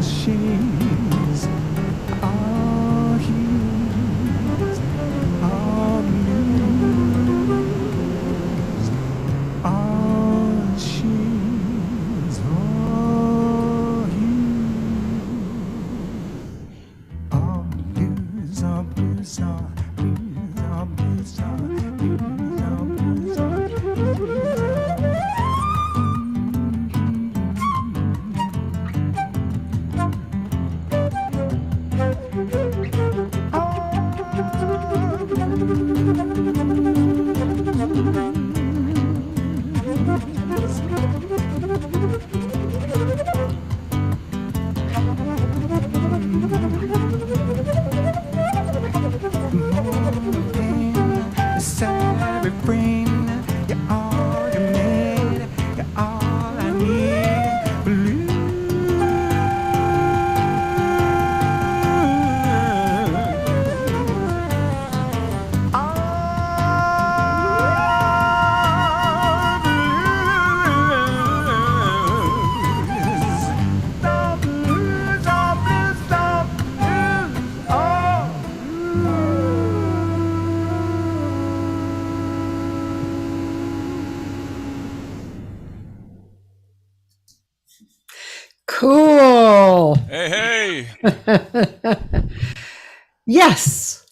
all shades. Cool. Hey. Yes.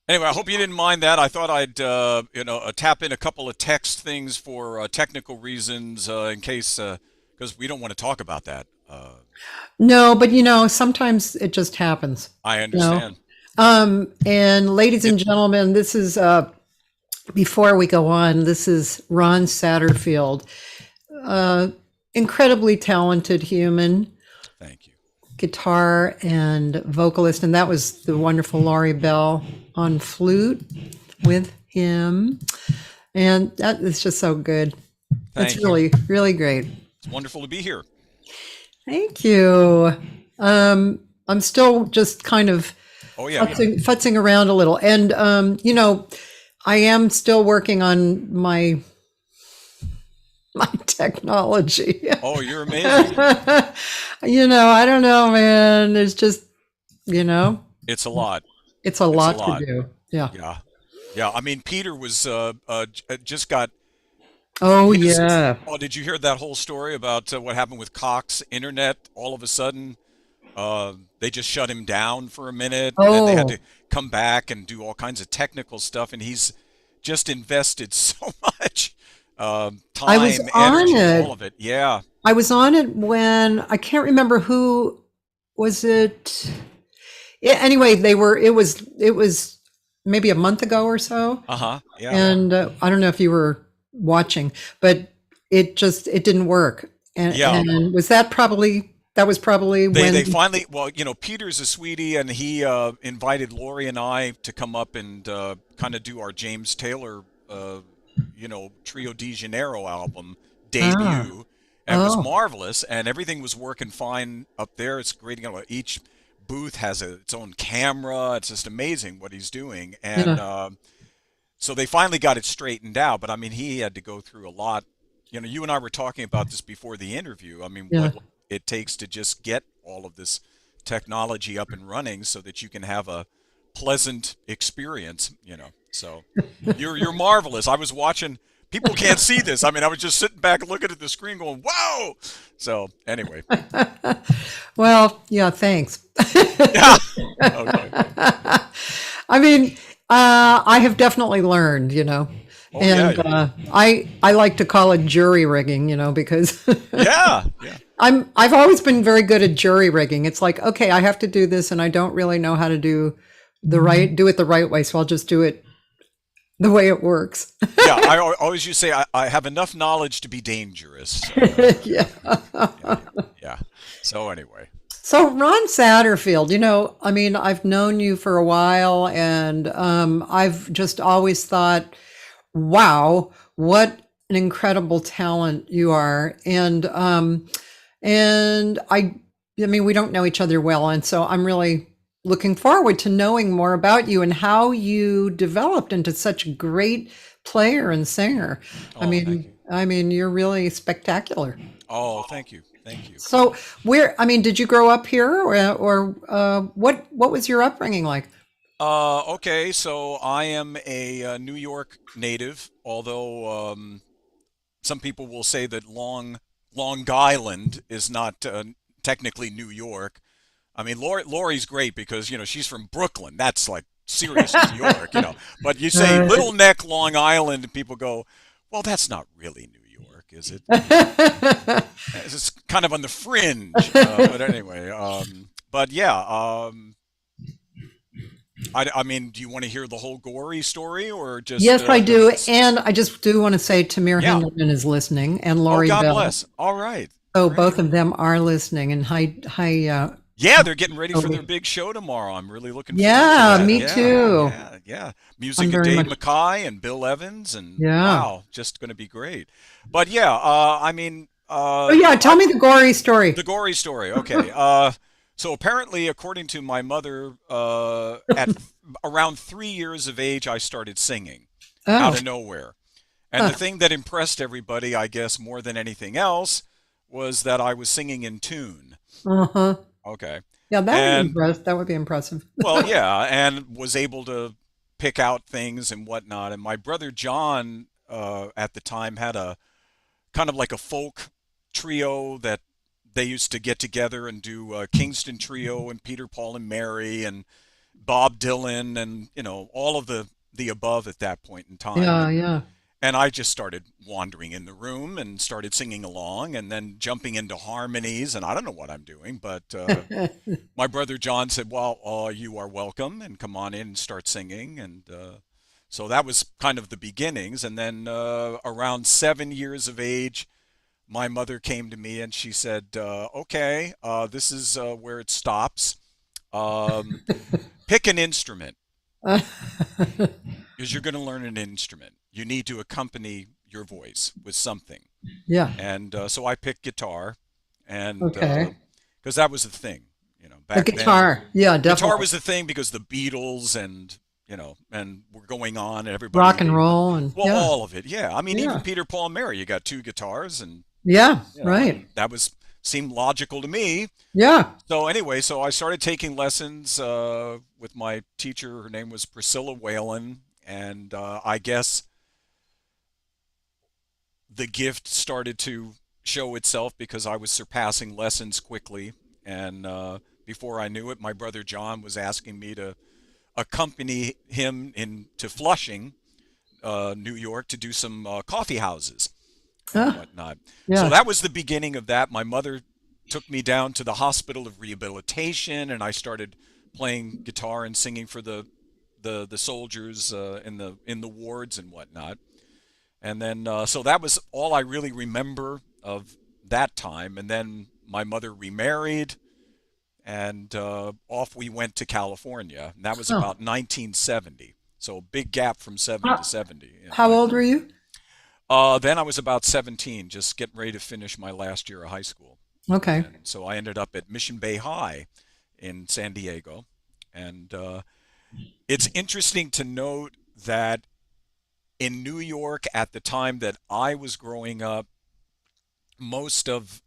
Anyway, I hope you didn't mind that. I thought I'd, tap in a couple of text things for technical reasons in case, because we don't want to talk about that. No, but sometimes it just happens. I You know. understand. And ladies It, and gentlemen, this is before we go on, this is Ron Satterfield, uh, incredibly talented human, thank you. guitar and vocalist, and that was the wonderful Laurie Bell on flute with him, and that is just so good. It's Thank you. really, really great. It's wonderful to be here. Thank you. I'm still just kind of Oh, yeah. futzing around a little, and I am still working on my technology. Oh, you're amazing. I don't know, man. It's just, you know, It's a lot. it's a It's a lot to lot. do. Yeah. Yeah. Yeah. I mean, Peter was just got Oh, his. yeah. Oh, did you hear that whole story about what happened with Cox Internet? All of a sudden, they just shut him down for a minute, and then they had Oh, to come back and do all kinds of technical stuff. And he's just invested so much I was time, on energy, all it. of it. Yeah. I was on it when I can't remember who was it. Yeah, anyway, it was maybe a month ago or so, Uh-huh. Yeah. and I don't know if you were watching, but it didn't work. And Yeah. that was probably They when. finally, well, Peter's a sweetie, and he invited Lori and I to come up and kind of do our James Taylor, Trio de Janeiro album Ah, debut, and it was oh, marvelous, and everything was working fine up there. It's great. Each booth has its own camera. It's just amazing what he's doing, and yeah, so they finally got it straightened out. But I mean, he had to go through a lot. You and I were talking about this before the interview. I mean, yeah. what it takes to just get all of this technology up and running so that you can have a pleasant experience. So you're marvelous. I was watching. People can't see this. I mean, I was just sitting back looking at the screen going, "Wow!" So anyway, Well, yeah, thanks. yeah. Okay. I mean, I have definitely learned, Oh yeah. and I like to call it jury rigging, because Yeah. Yeah. I've always been very good at jury rigging. It's like, okay, I have to do this, and I don't really know how to do it the right way, so I'll just do it the way it works. Yeah. Always used to say I have enough knowledge to be dangerous. So, Yeah. yeah. Yeah. So anyway. So Ron Satterfield, I mean, I've known you for a while, and I've just always thought, wow, what an incredible talent you are. And I mean, we don't know each other well, and so I'm really looking forward to knowing more about you and how you developed into such a great player and singer. I Oh, thank mean, you. I mean, you're really spectacular. Oh, thank you. Thank you. So I mean, did you grow up here, or what was your upbringing like? Okay, so I am a New York native, although some people will say that Long Island is not technically New York. I mean, Lori's great because she's from Brooklyn. That's like serious New York. But you say Uh, Little Neck, Long Island, and people go, "Well, that's not really New York, is it?" It's kind of on the fringe. But anyway, but yeah. I mean, do you want to hear the whole gory story or just yes, I do, and I just do want to say Tamir yeah. Hendelman is listening, and Oh, Laurie God Bell. bless. All right. So both Great. of them are listening, and hi. Yeah, they're getting ready for their Toby. big show tomorrow. I'm really looking forward to Yeah, that. me Yeah, too. yeah, yeah. I'm Music of very Dave much. McKay and Bill Evans, and Yeah. wow, just going to be great. But yeah, I mean, Oh yeah, tell me the gory story. the gory story. Okay. So apparently, according to my mother, at around 3 years of age, I started singing Oh, out of nowhere. And the huh. thing that impressed everybody, I guess, more than anything else, was that I was singing in tune. Uh-huh. Okay. Yeah, And that would be impressive. well, yeah, and was able to pick out things and whatnot. And my brother John, at the time, had a kind of like a folk trio that they used to get together and do Kingston Trio and Peter, Paul and Mary and Bob Dylan and all of the above at that point in time. Yeah, And yeah. I just started wandering in the room and started singing along and then jumping into harmonies. And I don't know what I'm doing, but my brother John said, "Well, you are welcome, and come on in and start singing." And so that was kind of the beginnings. And then around 7 years of age, my mother came to me and she said, "Okay, this is where it stops. Um, Pick an instrument because you're going to learn an instrument. You need to accompany your voice with something." Yeah. And so I picked guitar, and Okay. because that was the thing, The back then. guitar. Yeah, Guitar definitely. was the thing because the Beatles and were going on, and Rock everybody, and roll and well, yeah. all of it. Yeah, I mean, even Yeah. Peter, Paul, and Mary, you got two guitars, and Yeah, and right. that was seemed logical to me. Yeah. So anyway, so I started taking lessons with my teacher. Her name was Priscilla Whalen, and I guess the gift started to show itself because I was surpassing lessons quickly. And before I knew it, my brother John was asking me to accompany him into Flushing, New York, to do some coffee houses and Ah, whatnot. So yeah. that was the beginning of that. My mother took me down to the hospital of rehabilitation, and I started playing guitar and singing for the soldiers in the wards and whatnot. And then so that was all I really remember of that time. And then my mother remarried, and off we went to California. And that was Oh. about 1970. So a big gap from 70 to How, 70 how back old then. were you? Then I was about 17, just getting ready to finish my last year of high school. Okay. And so I ended up at Mission Bay High in San Diego. And it's interesting to note that in New York at the time that I was growing up, most of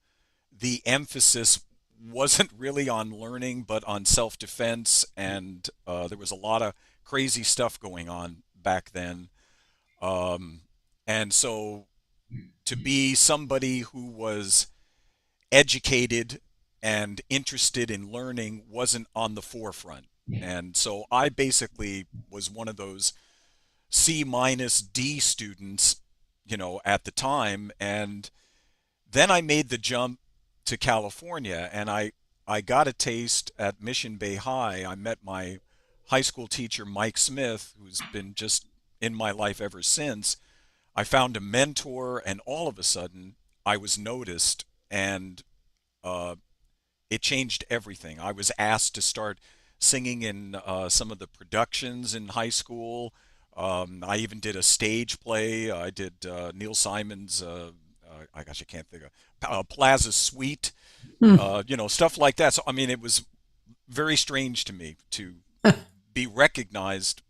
the emphasis wasn't really on learning, but on self-defense, and there was a lot of crazy stuff going on back then. Um, and so to be somebody who was educated and interested in learning wasn't on the forefront. And so I basically was one of those C minus D students, at the time. And then I made the jump to California, and I got a taste at Mission Bay High. I met my high school teacher, Mike Smith, who's been just in my life ever since. I found a mentor, and all of a sudden, I was noticed, and uh, it changed everything. I was asked to start singing in some of the productions in high school. I even did a stage play. I did Neil Simon's, I gosh, I can't think of Plaza Suite, Hmm. stuff like that. So I mean, it was very strange to me to be recognized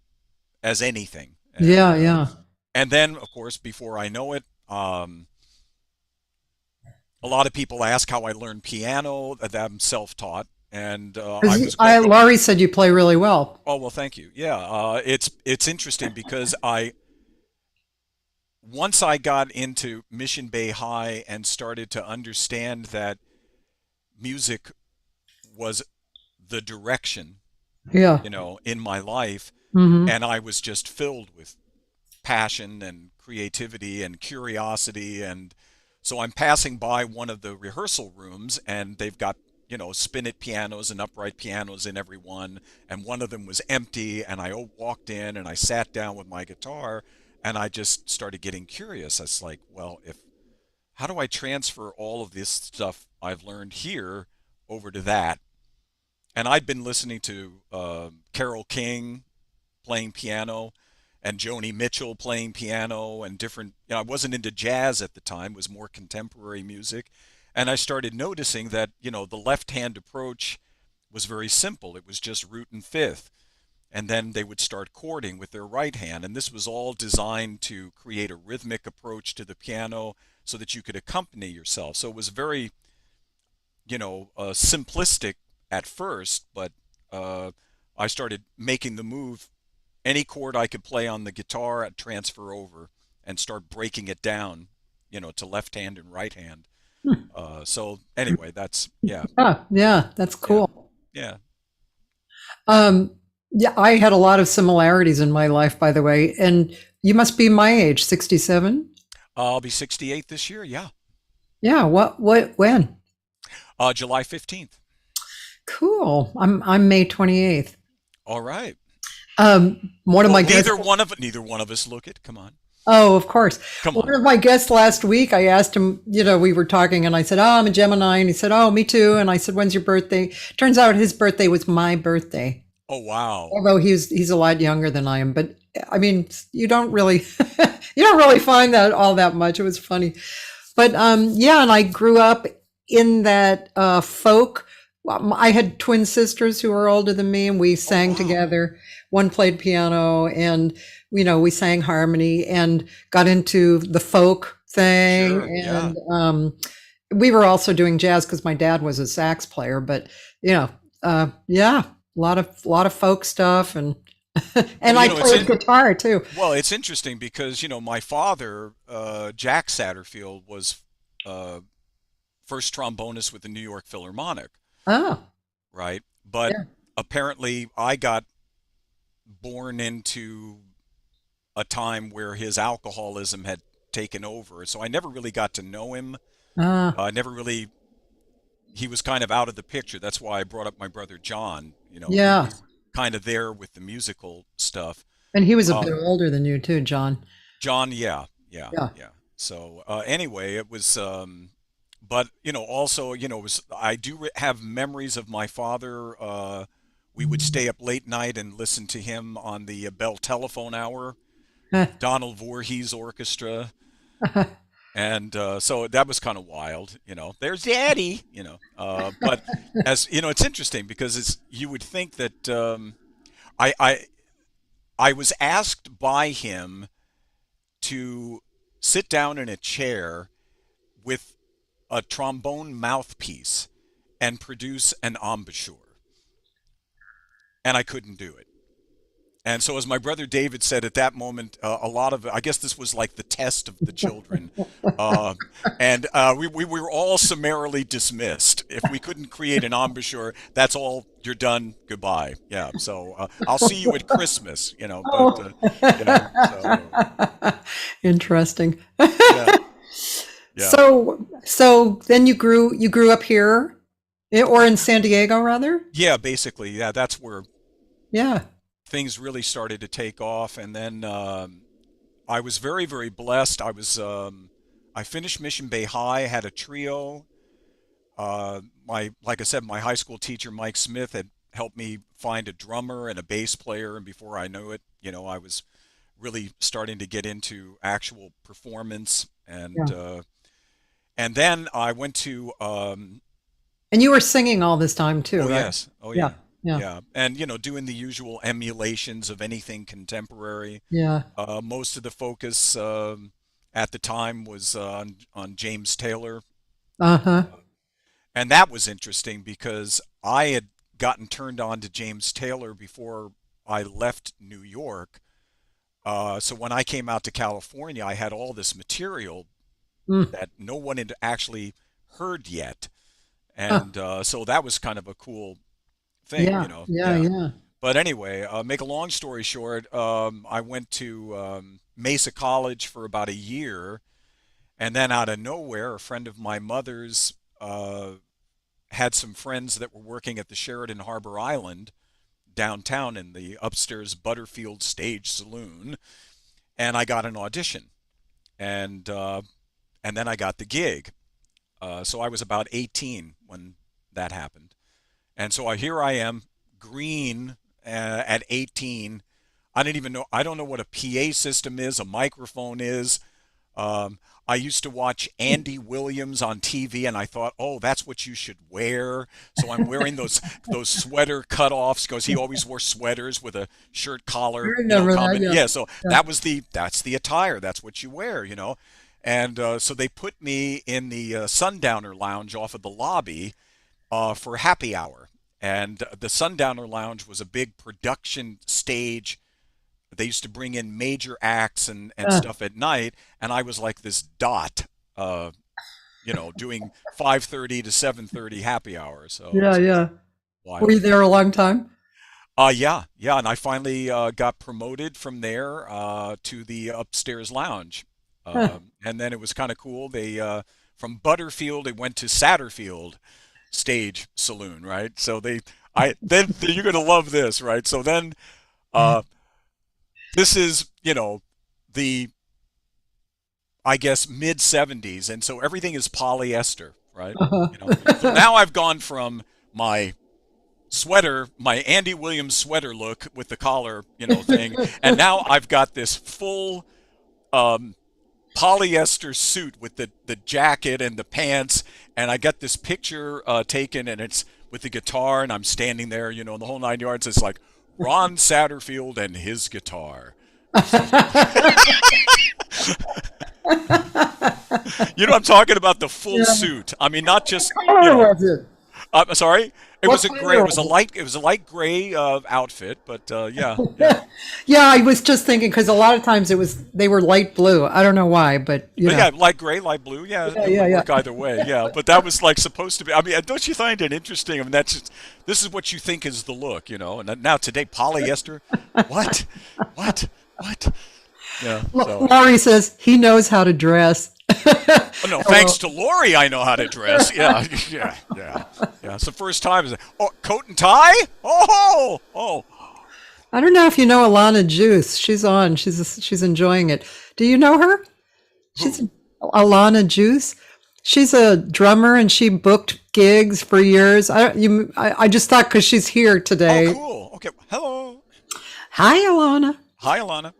as anything, Yeah, yeah. and then of course, before I know it, a lot of people ask how I learned piano. That I'm self-taught, and I was Laurie said you play really well. oh well, thank you. Yeah, it's interesting because I once I got into Mission Bay High and started to understand that music was the direction, Yeah. in my life, Hmm. and I was just filled with passion and creativity and curiosity. And so I'm passing by one of the rehearsal rooms, and they've got spinet pianos and upright pianos in every one, and one of them was empty. And I walked in and I sat down with my guitar, and I just started getting curious. I was like, well, if how do I transfer all of this stuff I've learned here over to that? And I'd been listening to Carole King playing piano and Joni Mitchell playing piano and different. I wasn't into jazz at the time; it was more contemporary music. And I started noticing that the left-hand approach was very simple. It was just root and fifth, and then they would start chording with their right hand. And this was all designed to create a rhythmic approach to the piano so that you could accompany yourself. So it was very, simplistic at first, but I started making the move. Any chord I could play on the guitar, I'd transfer over and start breaking it down, to left hand and right hand. Hmm. So anyway, that's yeah, Ah, yeah, that's yeah, cool. yeah. Um, yeah, I had a lot of similarities in my life, by the way. And you must be my age, 67. I'll be 68 this year. Yeah, Yeah. When? July 15th. Cool. I'm May 28th. All right. One of Well, my guests. neither one of us look it. Come on, Oh, of course. come One on. of my guests last week, I asked him, we were talking and I said, "Oh, I'm a Gemini." And he said, "Oh, me too." And I said, "When's your birthday?" Turns out his birthday was my birthday. Oh wow. Although he's a lot younger than I am, but I mean, you don't really you don't really find that all that much. It was funny. But yeah, and I grew up in that folk. Well, I had twin sisters who were older than me, and we Oh sang wow. together. One played piano, and we sang harmony, and got into the folk thing. Sure. Yeah. And we were also doing jazz because my dad was a sax player. But yeah, a lot of folk stuff, and Well, and I played guitar too. it's interesting because my father, Jack Satterfield, was uh, first trombonist with the New York Philharmonic, Oh, right? But yeah. apparently, I got born into a time where his alcoholism had taken over, so I never really got to know him. Ah, Never really. He was kind of out of the picture. That's why I brought up my brother John. He yeah. was kind of there with the musical stuff. And he was a Uh, bit older than you too, John. John, yeah, yeah, Yeah. yeah. So anyway, it was, but also, it was. I do have memories of my father. We would stay up late night and listen to him on the Bell Telephone Hour, Donald Voorhees Orchestra, and so that was kind of wild. There's Daddy. But as it's interesting because you would think that I I I was asked by him to sit down in a chair with a trombone mouthpiece and produce an embouchure, and I couldn't do it. And so, as my brother David said at that moment, a lot of, I guess this was like the test of the children. Uh, and we were all summarily dismissed. If we couldn't create an embouchure, that's all, you're done, goodbye. Yeah, so I'll see you at Christmas, but Oh. so Interesting. yeah, yeah. So then you grew up here, or in San Diego rather? Yeah, basically, yeah, that's where Yeah. things really started to take off. And then I was very, very blessed. I finished Mission Bay High, had a trio. Like I said, my high school teacher, Mike Smith, had helped me find a drummer and a bass player. And before I knew it, I was really starting to get into actual performance. Yeah. And then I went to, And you were singing all this time too, oh right? yes, oh Yeah. yeah, Yeah. yeah, and doing the usual emulations of anything contemporary. Yeah. Most of the focus at the time was on James Taylor, Uh-huh. and that was interesting because I had gotten turned on to James Taylor before I left New York. So when I came out to California, I had all this material Mm. that no one had actually heard yet, Huh. and so that was kind of a cool thing, Yeah. Yeah. Yeah. Yeah. But anyway, make a long story short, I went to Mesa College for about a year, and then out of nowhere, a friend of my mother's had some friends that were working at the Sheraton Harbor Island downtown in the upstairs Butterfield Stage Saloon, and I got an audition, and uh, and then I got the gig. So I was about 18 when that happened. And so here I am, green at 18. I didn't even know, I don't know what a PA system is, a microphone is. Um, I used to watch Andy Williams on TV and I thought, oh, that's what you should wear. So I'm wearing those sweater cutoffs because he always wore sweaters with a shirt I collar, remember that. combination. Yeah. Yeah, so Yeah. that's the attire. That's what you wear. And so they put me in the Sundowner Lounge off of the lobby for happy hour. And the Sundowner Lounge was a big production stage. They used to bring in major acts and Uh, stuff at night, and I was like this dot. Uh, doing 5:30 to 7:30 happy hour. So it Yeah, was yeah. Were wild. you there a long time? Yeah, yeah, and I finally got promoted from there to the upstairs lounge, Huh. and then it was kind of cool. They from Butterfield, it went to Satterfield Stage Saloon, right? So then you're gonna love this, right? So then uh, this is the I guess mid 70s, and so everything is polyester, right? So now I've gone from my sweater, my Andy Williams sweater look with the collar, thing. And now I've got this full um, polyester suit with the jacket and the pants. And I got this picture taken, and it's with the guitar, and I'm standing there, the whole 9 yards. It's like Ron Satterfield and his guitar. So, I'm talking about the full Yeah. suit. I mean, not just, Color was it? sorry. It What was a gray. color It was was a it? light. It was a light gray outfit. But yeah, yeah. Yeah, I was just thinking because a lot of times they were light blue. I don't know why, but But yeah, light gray, light blue. Yeah, yeah, it yeah, would yeah. work either way. Yeah, but that was like supposed to be. I mean, don't you find it interesting? I mean, this is what you think is the look, And now today, polyester. What? What? What? Yeah. So. Laurie says he knows how to dress. Oh, no, Hello. thanks to Lori, I know how to dress. Yeah, yeah, yeah, yeah. It's the first time. Oh, coat and tie. Oh, oh. I don't know if you know Alana Juice. She's on. She's enjoying it. Do you know her? She's Who? Alana Juice. She's a drummer and she booked gigs for years. I just thought because she's here Oh, today. cool. Okay. Hello. Hi, Alana. Hi, Alana.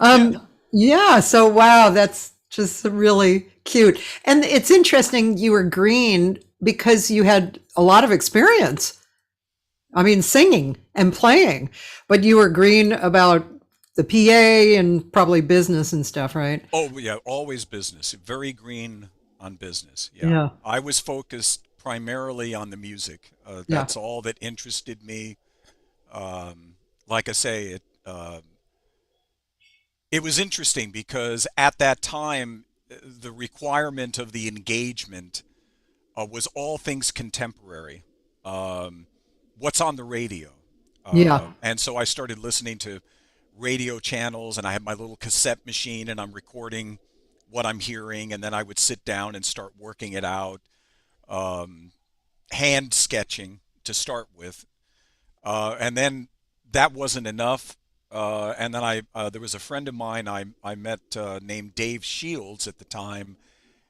Yeah. Yeah. So wow, that's just really cute. And it's interesting. You were green because you had a lot of experience. I mean, singing and playing, but you were green about the PA and probably business and stuff, right? Oh, yeah, always business. Very green on business. Yeah. Yeah. I was focused primarily on the music. Yeah. That's all that interested me. Like I say, it was interesting because at that time, the requirement of the engagement was all things contemporary. What's on the radio? Yeah. And so I started listening to radio channels, and I had my little cassette machine, and I'm recording what I'm hearing, and then I would sit down and start working it out, um, hand sketching to start with, and then that wasn't enough. And then there was a friend of mine I met named Dave Shields at the time,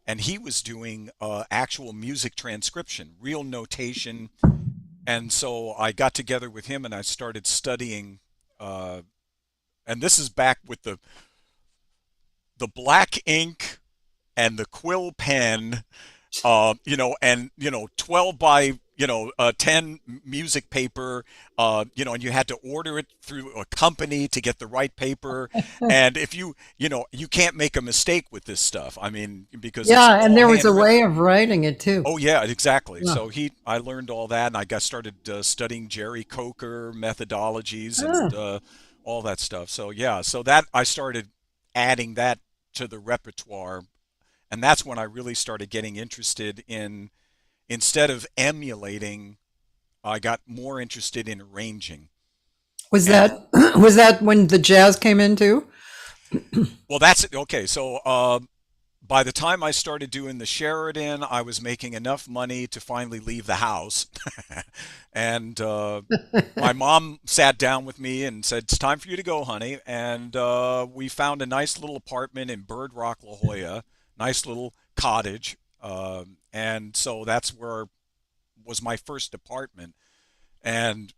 and he was doing actual music transcription, real notation. And so I got together with him and I started studying. And this is back with the black ink and the quill pen, and 12 by 10 music paper, and you had to order it through a company to get the right paper. And if you can't make a mistake with this stuff. I mean, because it's Yeah. And all there was a handwritten. way of writing it too. Oh yeah, exactly. Yeah. So I learned all that, and I got started studying Jerry Coker methodologies and Ah. all that stuff. So yeah, so that I started adding that to the repertoire, and that's when I really started getting interested in instead of emulating, I got more interested in arranging. Was And that was that when the jazz came in too? well, that's it. Okay. So by the time I started doing the Sheridan, I was making enough money to finally leave the house. And my mom sat down with me and said, "It's time for you to go, honey." And we found a nice little apartment in Bird Rock, La Jolla, nice little cottage. And so that's where was my first apartment. And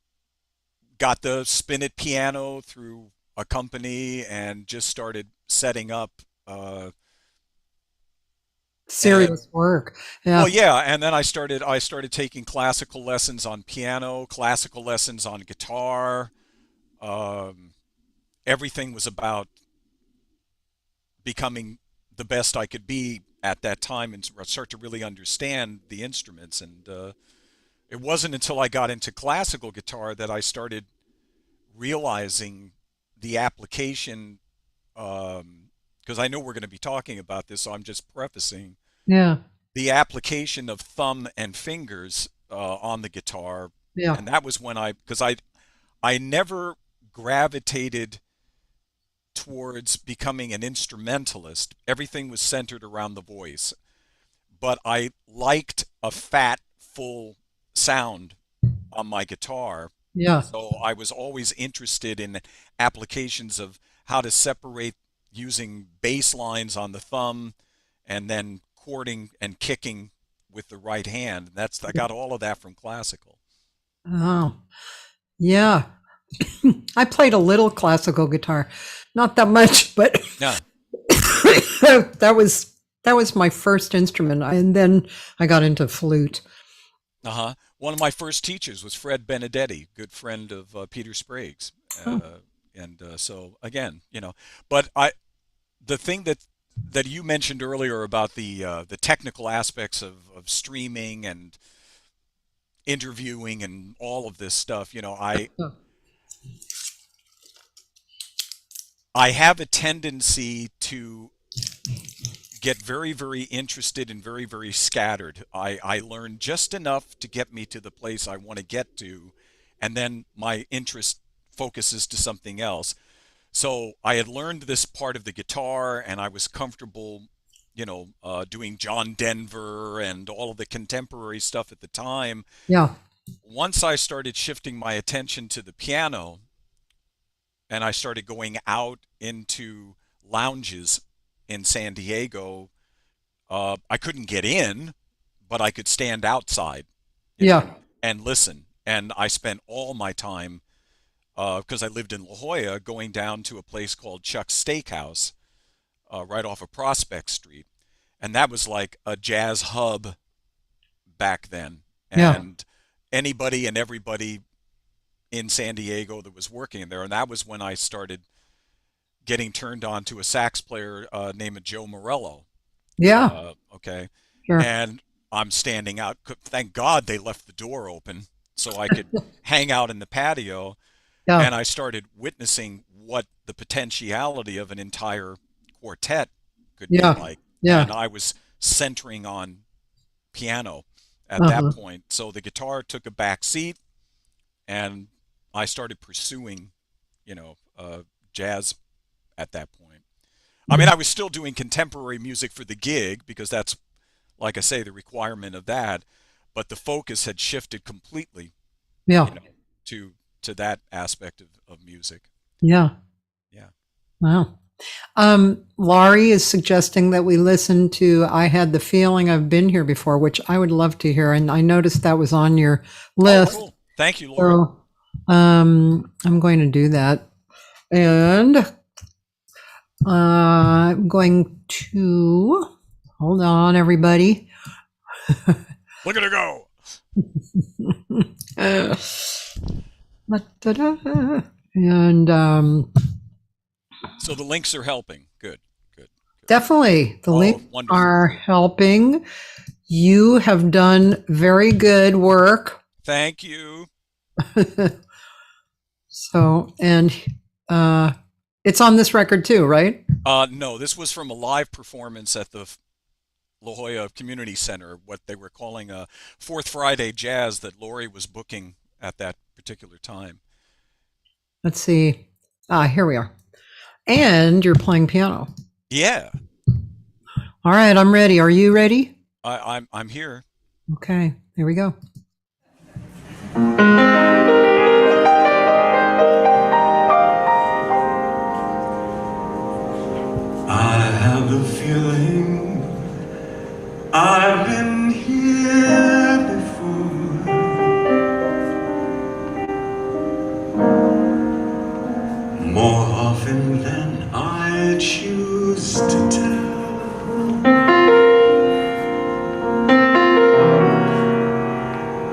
got the spin it piano through a company and just started setting up. And Serious work. well, Yeah. yeah, and then I started taking classical lessons on piano, classical lessons on guitar. Um, Everything was about becoming the best I could be at that time and start to really understand the instruments. And it wasn't until I got into classical guitar that I started realizing the application. Because I know we're going to be talking about this, so I'm just prefacing. Yeah. the application of thumb and fingers on the guitar, Yeah. and that was when because I never gravitated towards becoming an instrumentalist. Everything was centered around the voice, but I liked a fat, full sound on my guitar. Yeah. So I was always interested in applications of how to separate using bass lines on the thumb and then chording and kicking with the right hand. I got all of that from classical. Oh, yeah. I played a little classical guitar, not that much, but Yeah. that was my first instrument, and then I got into flute. Uh-huh. One of my first teachers was Fred Benedetti, good friend of Peter Sprague's. Oh, And so again, but the thing that you mentioned earlier about the technical aspects of streaming and interviewing and all of this stuff, oh, I have a tendency to get very, very interested and very, very scattered. I learn just enough to get me to the place I want to get to, and then my interest focuses to something else. So I had learned this part of the guitar, and I was comfortable, doing John Denver and all of the contemporary stuff at the time. yeah, Once I started shifting my attention to the piano, and I started going out into lounges in San Diego, I couldn't get in, but I could stand outside, yeah, and listen. And I spent all my time, because I lived in La Jolla, going down to a place called Chuck's Steakhouse, right off of Prospect Street. And that was like a jazz hub back then. yeah, And anybody and everybody in San Diego that was working there. And that was when I started getting turned on to a sax player named Joe Marillo. yeah, Okay. sure, And I'm standing out. Thank God they left the door open so I could hang out in the patio. yeah, And I started witnessing what the potentiality of an entire quartet could be yeah, like. yeah, And I was centering on piano at that uh-huh, point. So the guitar took a back seat, and I started pursuing, jazz at that point. I mean, I was still doing contemporary music for the gig because that's, like I say, the requirement of that. But the focus had shifted completely, yeah, you know, to that aspect of music. yeah. Yeah. Wow. Laurie is suggesting that we listen to I Had the Feeling I've Been Here Before, which I would love to hear. And I noticed that was on your Oh, list. cool. Thank you, Laura. So I'm going to do that. And I'm going to hold on, everybody. Look at her go. And So the links are helping. Good, good, good. definitely the Oh, links wonderful. are helping. You have done very good work. Thank you. So, and it's on this record too, right? No, this was from a live performance at the La Jolla Community Center, what they were calling a Fourth Friday Jazz that Lori was booking at that particular time. Let's see. Here we are. And you're playing piano. Yeah, All right, I'm ready. Are you ready? I'm here. Okay, here we go. I have the feeling I've been here before. More often than I choose to tell.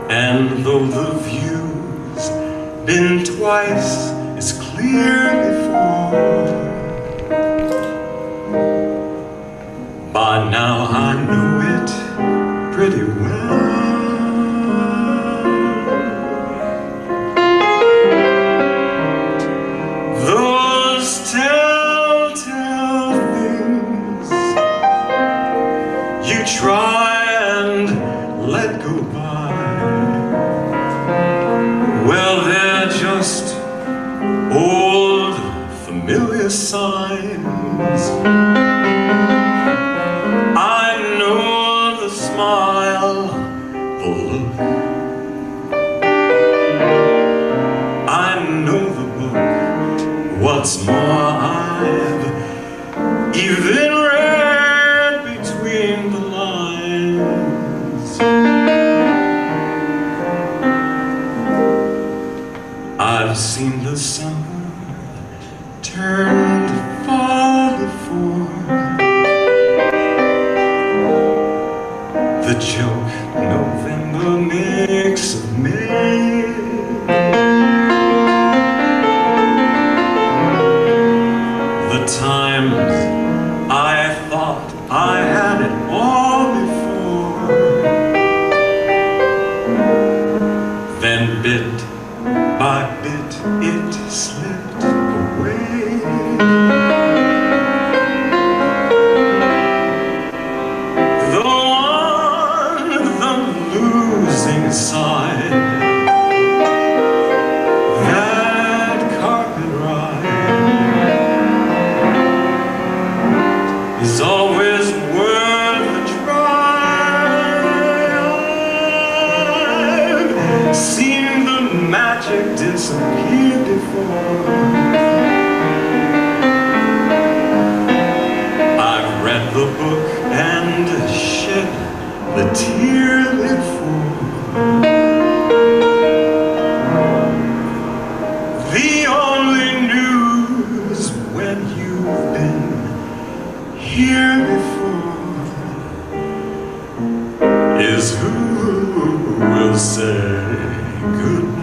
And though the view's been twice as clear before, by now I know it pretty well. Those telltale things you try I've seen the summer turn to fall before the joke November makes of May. The times I thought I had it all before, then bit by bit it slipped away. The losing side, that carpet ride is always worth a try. I've seen the magic disappear before. I've read the book and shed the tear before. The only news when you've been here before is who will say goodbye.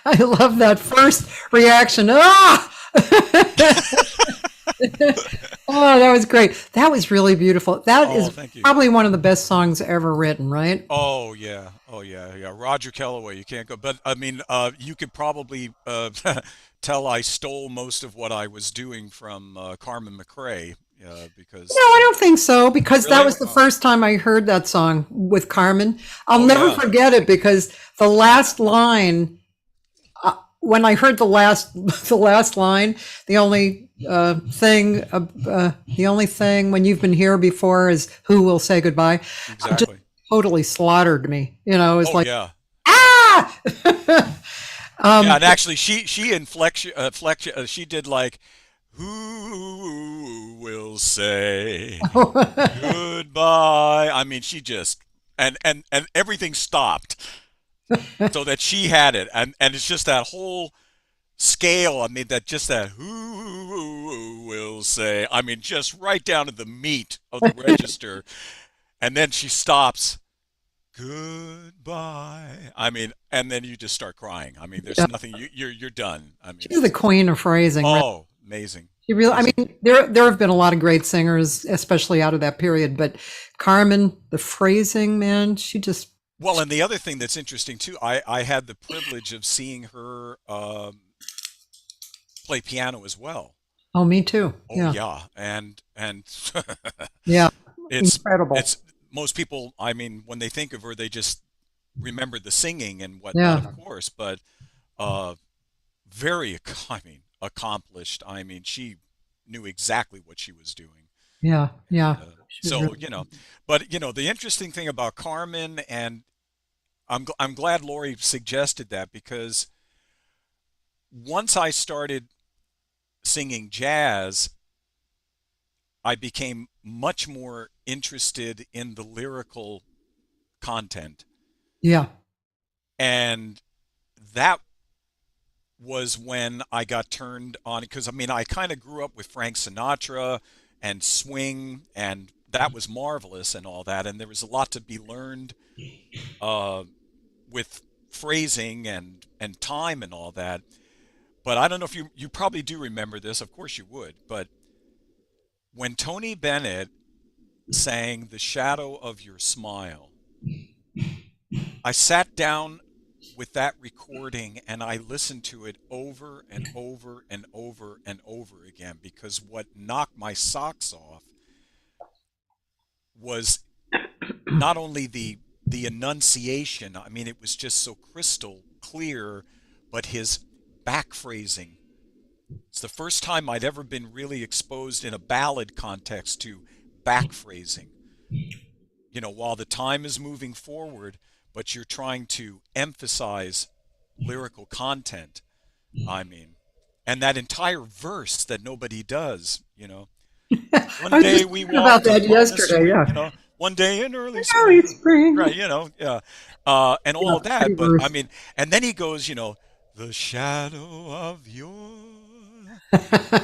I love that first reaction. Ah! Oh Oh, that was great. That was really beautiful. That is Thank you. probably one of the best songs ever written, right? Oh yeah, yeah. Roger Kellaway, you can't go. But I mean, you could probably tell I stole most of what I was doing from Carmen McRae, No, because I don't think so, because that really, was the first time I heard that song with Carmen. I'll oh never yeah, forget it because the last line, when I heard the last the last line, the only the only thing when you've been here before is who will say goodbye. Just exactly. totally slaughtered me. It was Oh like, yeah, ah. yeah. And actually, she inflection, she did like, who will say goodbye? I mean, she just and everything stopped so that she had it, and it's just that whole scale. I mean, that who will say. I mean, just right down to the meat of the register, and then she stops. Goodbye. I mean, and then you just start crying. I mean, there's Yeah, nothing. You're done. I mean, she's the queen of phrasing. Right? oh, amazing, She really, I amazing. mean, there have been a lot of great singers, especially out of that period, but Carmen, the phrasing, man, she just, Well, and the other thing that's interesting too, I had the privilege of seeing her play piano as well. oh, me too. Oh Yeah. yeah, and Yeah. it's Incredible. it's most people. I mean, when they think of her, they just remember the singing and whatnot, Yeah. of course. But uh, very, I mean, accomplished. I mean, she knew exactly what she was doing. Yeah. Yeah. And She was so, really, but the interesting thing about Carmen, and I'm glad Lori suggested that, because once I started singing jazz, I became much more interested in the lyrical content. yeah. And that was when I got turned on, because I mean, I kind of grew up with Frank Sinatra and swing, and that was marvelous and all that. And there was a lot to be learned uh, with phrasing and time and all that. But I don't know if you probably do remember this. Of course you would. But when Tony Bennett sang "The Shadow of Your Smile," I sat down with that recording and I listened to it over and over and over and over again, because what knocked my socks off was not only the enunciation. I mean, it was just so crystal clear, but his back phrasing. It's the first time I'd ever been really exposed in a ballad context to back phrasing. While the time is moving forward, but you're trying to emphasize lyrical content. I mean, and that entire verse that nobody does. I One was day just we thinking about walked that upon the yesterday. street, Yeah. one day in early Early spring, spring. right, yeah, and all Yeah. of that. Pretty But I verse. mean, and then he goes, the shadow of your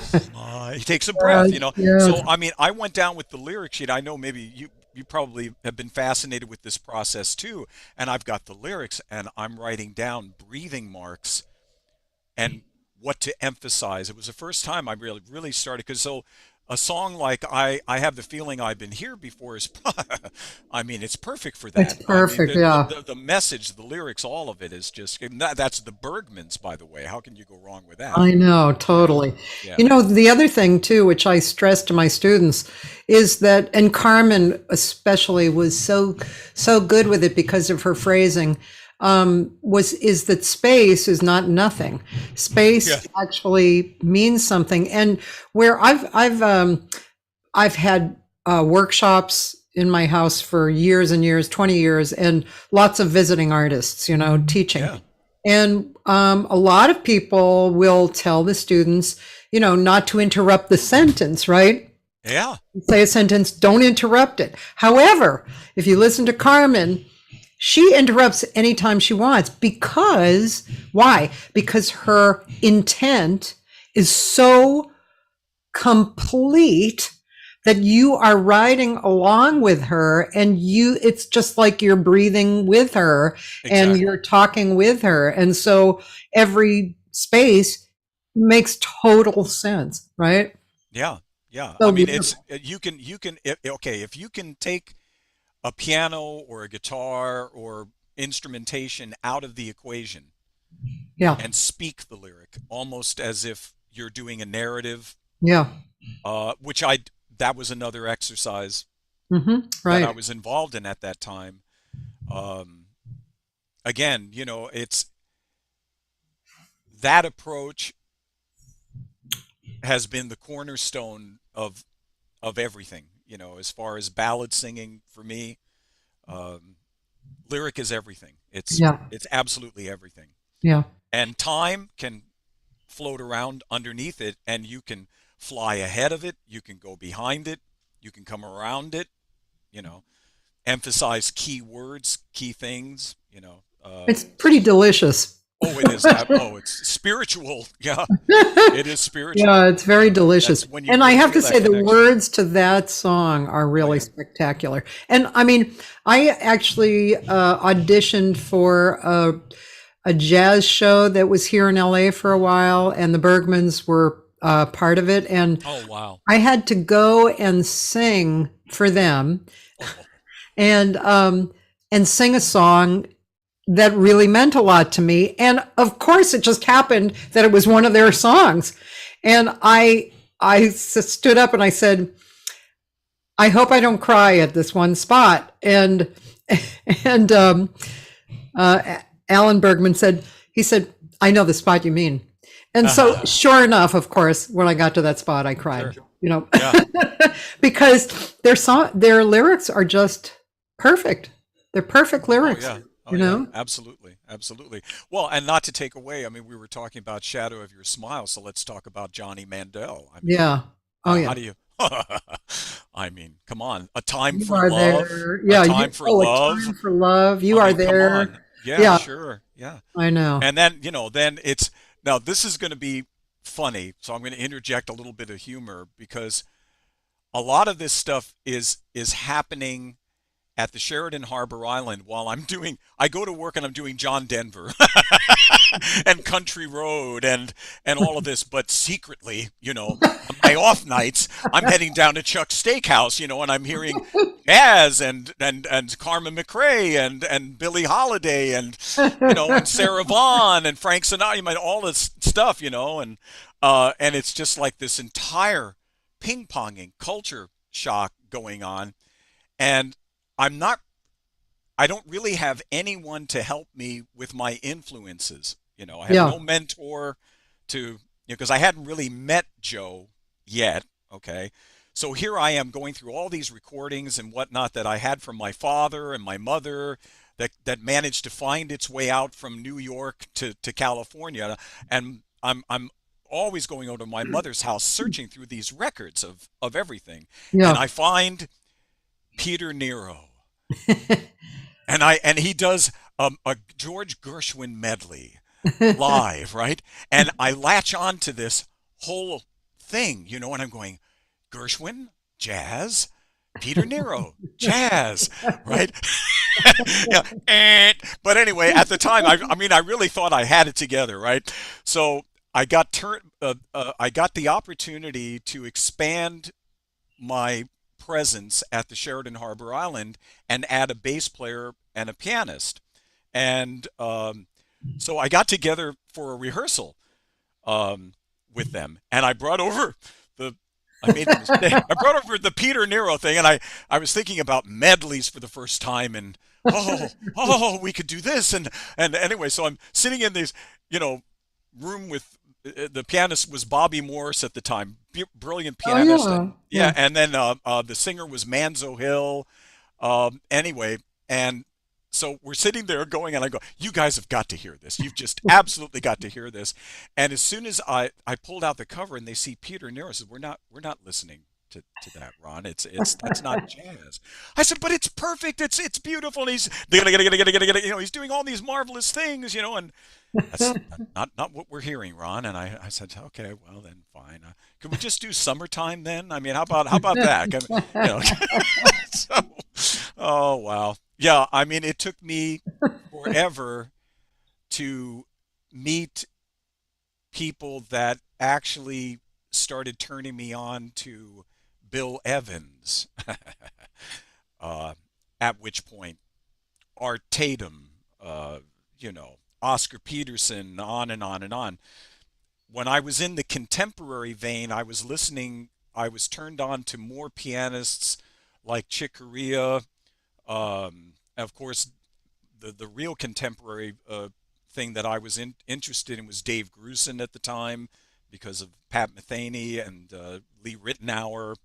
smile. He takes a breath. Yeah. So, I mean, I went down with the lyric sheet. I know maybe you probably have been fascinated with this process too. And I've got the lyrics and I'm writing down breathing marks and what to emphasize. It was the first time I really started, because so a song like I have the feeling I've been here before is, I mean, it's perfect for It's that. I mean, perfect. Yeah. the message, the lyrics, all of it is just, and that's the Bergmans, by the way. How can you go wrong with that? I know, Yeah, totally. yeah, The other thing too, which I stress to my students, is that, and Carmen especially was so good with it because of her phrasing, is that space is not nothing. yeah, Space actually means something. And where I've had workshops in my house for years and years, 20 years, and lots of visiting artists, teaching. yeah, And a lot of people will tell the students, not to interrupt the sentence, right? yeah, Say a sentence, don't interrupt it. However, if you listen to Carmen, she interrupts anytime she wants. Why? Because her intent is so complete that you are riding along with her, and it's just like you're breathing with her and exactly. you're talking with her. And so every space makes total sense, right? Yeah. Yeah. I So mean, beautiful. okay, if you can take a piano or a guitar or instrumentation out of the equation Yeah. and speak the lyric almost as if you're doing a narrative, Yeah. which that was another exercise that I Right. was involved in at that time. Um, Again, it's that approach has been the cornerstone of everything, as far as ballad singing for me. Um, Lyric is everything. Yeah. It's absolutely everything. Yeah. And time can float around underneath it, and you can fly ahead of it, you can go behind it, you can come around it, you know, emphasize key words, key things, It's pretty delicious. Oh, it is. Oh, it's spiritual. Yeah, it is spiritual. Yeah, it's very delicious. That's when you And I really have feel to that say, the connection. words to that song are Oh really yeah. spectacular. And I mean, I actually auditioned for a jazz show that was here in LA for a while, and the Bergmans were part of it. And Oh wow. I had to go and sing for them, Oh, and sing a song that really meant a lot to me. And of course, it just happened that it was one of their songs. And stood up and I said, I hope I don't cry at this one spot. And Alan Bergman said, he said, I know the spot you mean. And so, sure enough, of course, when I got to that spot, I cried. sure. You know, Yeah. because their lyrics are just perfect. They're perfect Oh lyrics. yeah. Oh You yeah. know, Absolutely. Absolutely. Well, and not to take away. I mean, we were talking about Shadow of Your Smile, so let's talk about Johnny Mandel. I mean, yeah. Oh how yeah. do you? I mean, come on. A Time You for are Love. there. A Yeah. Time for A Love. time for love. You I are mean, come there. on. Yeah, Yeah, sure. Yeah. I know. And then, then it's now this is going to be funny, so I'm going to interject a little bit of humor because a lot of this stuff is happening at the Sheridan Harbor Island while I go to work and I'm doing John Denver and Country Road and all of this, but secretly, on my off nights, I'm heading down to Chuck's Steakhouse, and I'm hearing jazz and Carmen McRae and Billie Holiday and Sarah Vaughan and Frank Sinatra, and all this stuff, and it's just like this entire ping-ponging culture shock going on. And I'm not, I don't really have anyone to help me with my influences. I have Yeah. no mentor to, because I hadn't really met Joe yet. Okay. So here I am going through all these recordings and whatnot that I had from my father and my mother that managed to find its way out from New York to California. And I'm always going over to my mother's house searching through these records of everything. And Yeah. I find Peter Nero, and he does a George Gershwin medley live, right? And I latch on to this whole thing, and I'm going, Gershwin, jazz, Peter Nero, jazz, right? Yeah. But anyway, at the time, I mean, I really thought I had it together, right? So I got the opportunity to expand my presence at the Sheridan Harbor Island and add a bass player and a pianist. And so I got together for a rehearsal with them, and I made a mistake. I brought over the Peter Nero thing, and I was thinking about medleys for the first time, and we could do this, and anyway, so I'm sitting in this, room with the pianist was Bobby Morris at the time, brilliant Oh pianist, yeah. yeah, Yeah. and then the singer was Manzo Hill, anyway, and so we're sitting there going, and I go, you guys have got to hear this. You've just absolutely got to hear this. And as soon as I pulled out the cover and they see Peter Nero, I said, we're not listening to that, Ron. That's not jazz. I said, but it's perfect. It's beautiful. And he's he's doing all these marvelous things, and that's not what we're hearing, Ron. And I said, okay, well then fine. Could we just do Summertime then? I mean, how about that? So, oh wow. Yeah, I mean, it took me forever to meet people that actually started turning me on to Bill Evans, uh, at which point Art Tatum, Oscar Peterson, on and on and on. When I was in the contemporary vein, I was turned on to more pianists like Chick Corea. Of course, the real contemporary thing that I was interested in was Dave Grusin at the time because of Pat Metheny and Lee Ritenour.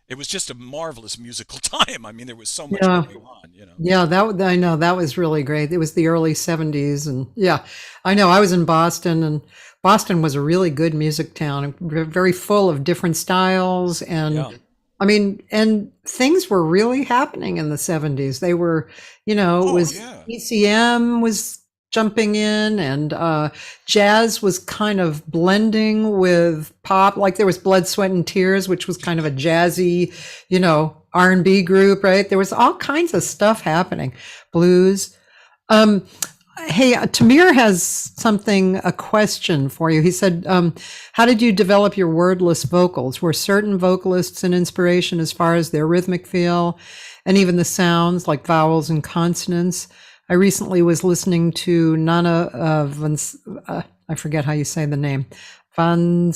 It was just a marvelous musical time. I mean, there was so much Yeah. going on. Yeah, I know that was really great. It was the early 70s, and yeah, I know I was in Boston, and Boston was a really good music town, very full of different styles. And Yeah. I mean, and things were really happening in the 70s. They were, it Oh, was yeah. ECM was jumping in, and jazz was kind of blending with pop. Like there was Blood, Sweat and Tears, which was kind of a jazzy, R&B group, right? There was all kinds of stuff happening. Blues. Um, Hey, Tamir has a question for you. He said, how did you develop your wordless vocals? Were certain vocalists an inspiration as far as their rhythmic feel and even the sounds like vowels and consonants? I recently was listening to Nana I forget how you say the name, Van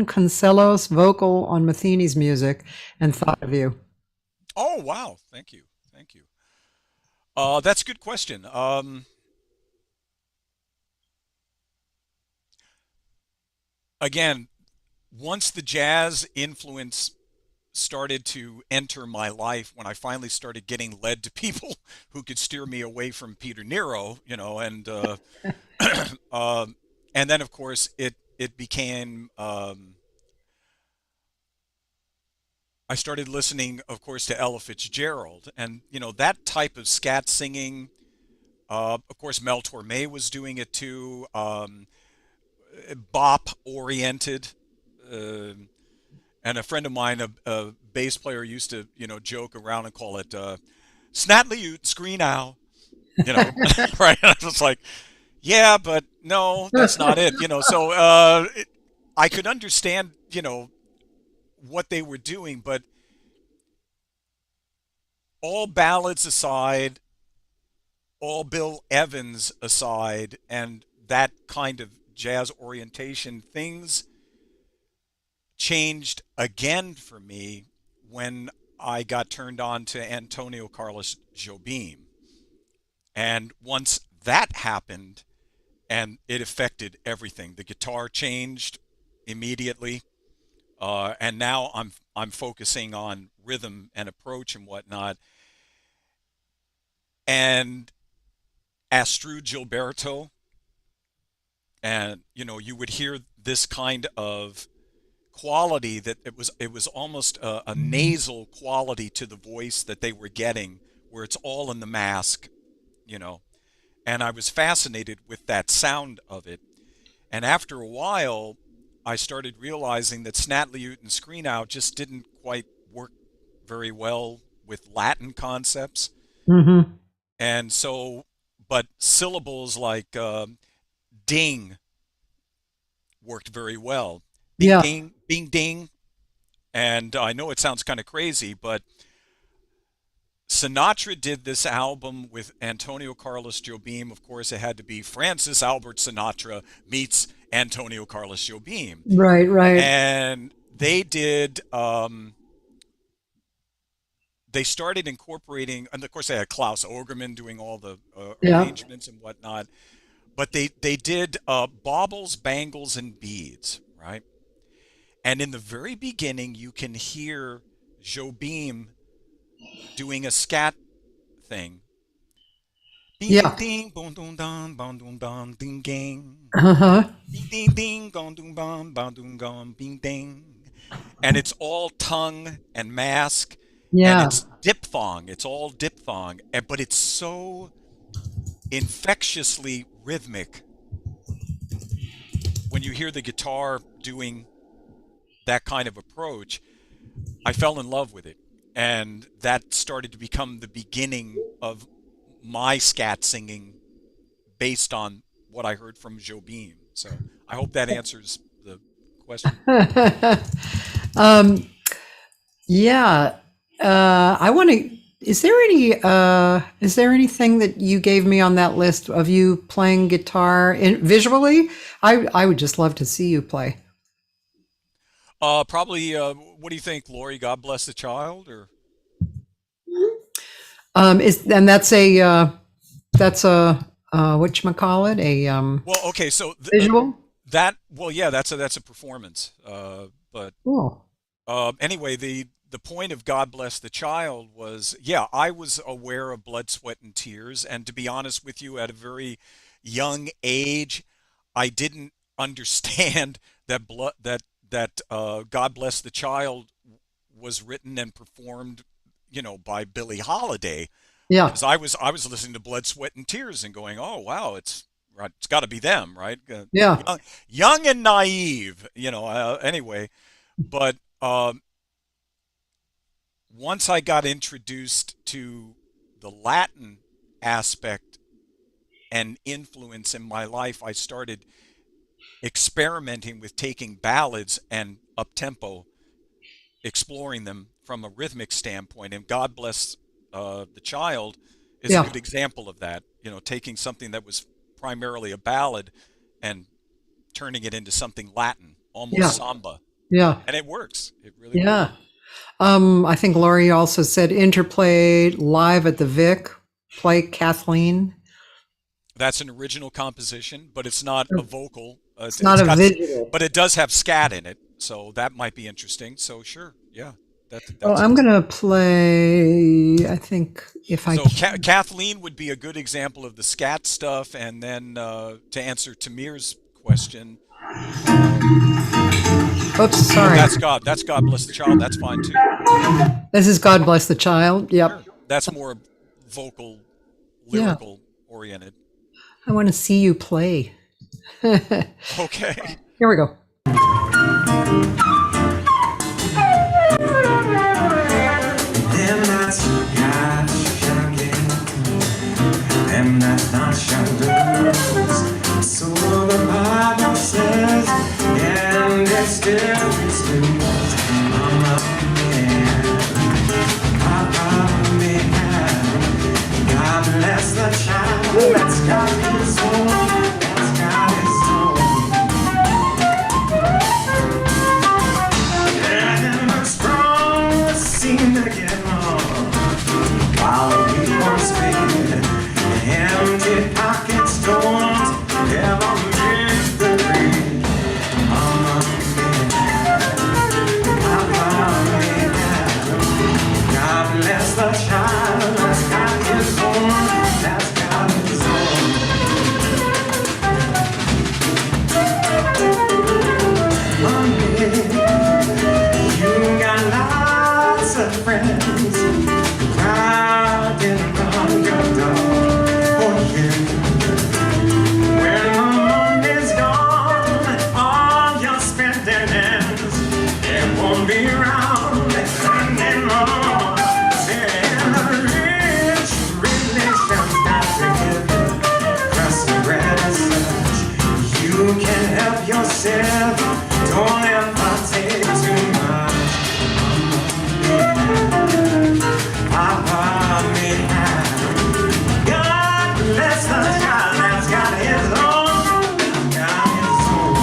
Concello's vocal on Matheny's music and thought of you. Oh, wow. Thank you. Thank you. That's a good question. Again, once the jazz influence started to enter my life, when I finally started getting led to people who could steer me away from Peter Nero, uh, and then of course it became I started listening, of course, to Ella Fitzgerald, and that type of scat singing. Of course, Mel Torme was doing it too. Bop oriented. And a friend of mine, a bass player, used to, joke around and call it "Snatley Ute Screen Ow," right? And I was like, yeah, but no, that's not it, So I could understand, what they were doing, but all ballads aside, all Bill Evans aside, and that kind of jazz orientation, things changed again for me when I got turned on to Antonio Carlos Jobim. And once that happened, and it affected everything, the guitar changed immediately. And now I'm focusing on rhythm and approach and whatnot. And Astrud Gilberto, and you would hear this kind of quality that it was almost a nasal quality to the voice that they were getting, where it's all in the mask, And I was fascinated with that sound of it. And after a while, I started realizing that Snatley and Screen Out just didn't quite work very well with Latin concepts. Mm-hmm. And so, but syllables like ding worked very well. Bing, Yeah. ding, bing, ding. And I know it sounds kind of crazy, but Sinatra did this album with Antonio Carlos Jobim. Of course, it had to be Francis Albert Sinatra meets Antonio Carlos Jobim. Right, right. And they did, they started incorporating, and of course they had Klaus Ogerman doing all the Yeah. arrangements and whatnot, but they did baubles, bangles, and beads, right? And in the very beginning, you can hear Jobim doing a scat thing. Ding ding Yeah. ding, boom dum dum, boom dum dum, ding ding. Uh-huh. Ding ding ding, gong dum bum, bum dum gong, bing ding. And it's all tongue and mask, and Yeah. it's diphthong. It's all diphthong, but it's so infectiously rhythmic when you hear the guitar doing that kind of approach. I fell in love with it, and that started to become the beginning of my scat singing based on what I heard from Jobim. So I hope that answers the question. Yeah. I want to. Is there anything that you gave me on that list of you playing guitar visually? I would just love to see you play. Probably. What do you think, Lori? God bless the child, or That's a whatchamacallit, well, okay. So visual. yeah, that's a performance. But Oh, anyway, the point of God bless the child was, yeah, I was aware of blood, sweat, and tears, and to be honest with you, at a very young age, I didn't understand that God bless the child was written and performed, by Billie Holiday, yeah, because I was listening to Blood, Sweat, and Tears and going, oh wow, it's right, it's got to be them, right? yeah, Young and naive, anyway, but once I got introduced to the Latin aspect and influence in my life, I started experimenting with taking ballads and up tempo, exploring them from a rhythmic standpoint. And God bless the child is a yeah, good example of that. Taking something that was primarily a ballad and turning it into something Latin, almost yeah, samba, yeah, and it works. It really works. yeah. I think Laurie also said interplay live at the Vic. Play Kathleen. That's an original composition, but it's not a vocal. It's not a visual. But it does have scat in it, so that might be interesting. So sure, yeah, that's I'm gonna play. I think if I so can. Kathleen would be a good example of the scat stuff, and then to answer Tamir's question, Oops, sorry. that's God bless the child. That's fine too. This is God Bless the Child. Yep. Sure. That's more vocal, Yeah. lyrical oriented. I want to see you play. Okay. Here we go. Them nights got shocking, them nights not shadows. So the Bible says, and it still is true. Mama, yeah, Papa, yeah. God bless the child that's got his own, that's got his own. And the strong seem to get on while we once paid. Empty pockets don't ever make the grade. Mama, Papa, God bless the child that's got his own, that's got his own. You got lots of friends crowding around your door. Oh yeah. When the money's gone, all your spending ends. It won't be around anymore. Saying the rich relations got together. Crust the bread as such. You can help yourself. Don't ever take too much. Papa may have. God bless the child that's got his own. Got his own.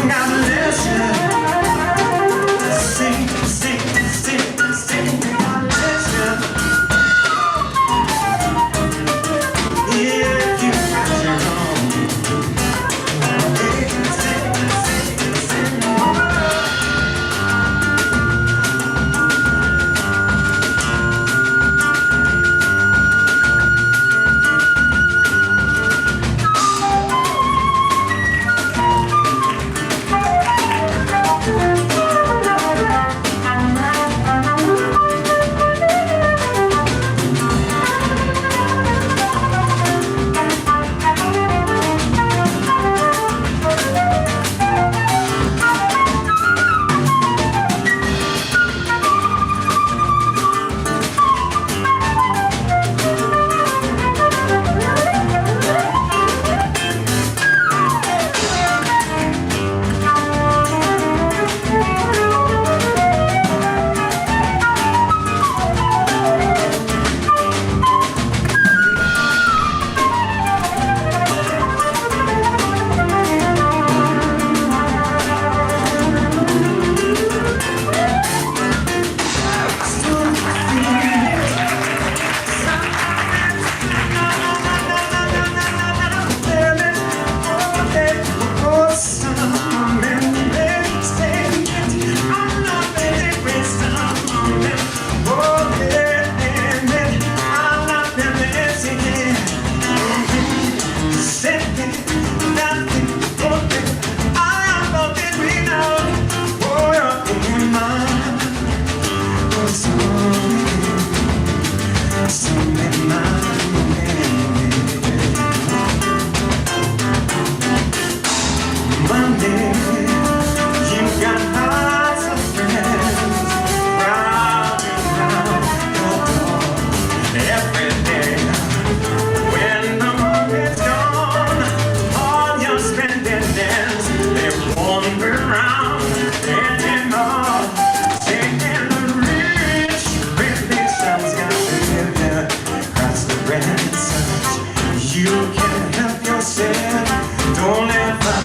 God bless you. Sing, sing, sing, sing. God bless you. If you got your own.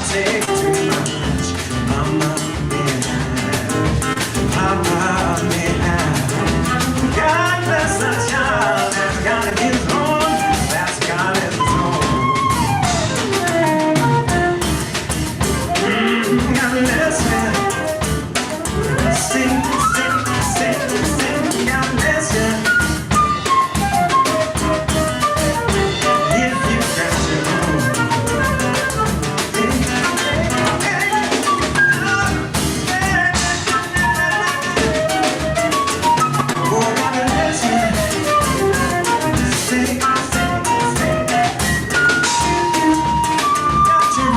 take too much. Mama, Mama, God bless the child that's got his own, that's got his own. God bless him. Sing, sing, sing, sing. God bless him. If you got your own. Oh, God bless him. Sing, sing, sing. Got your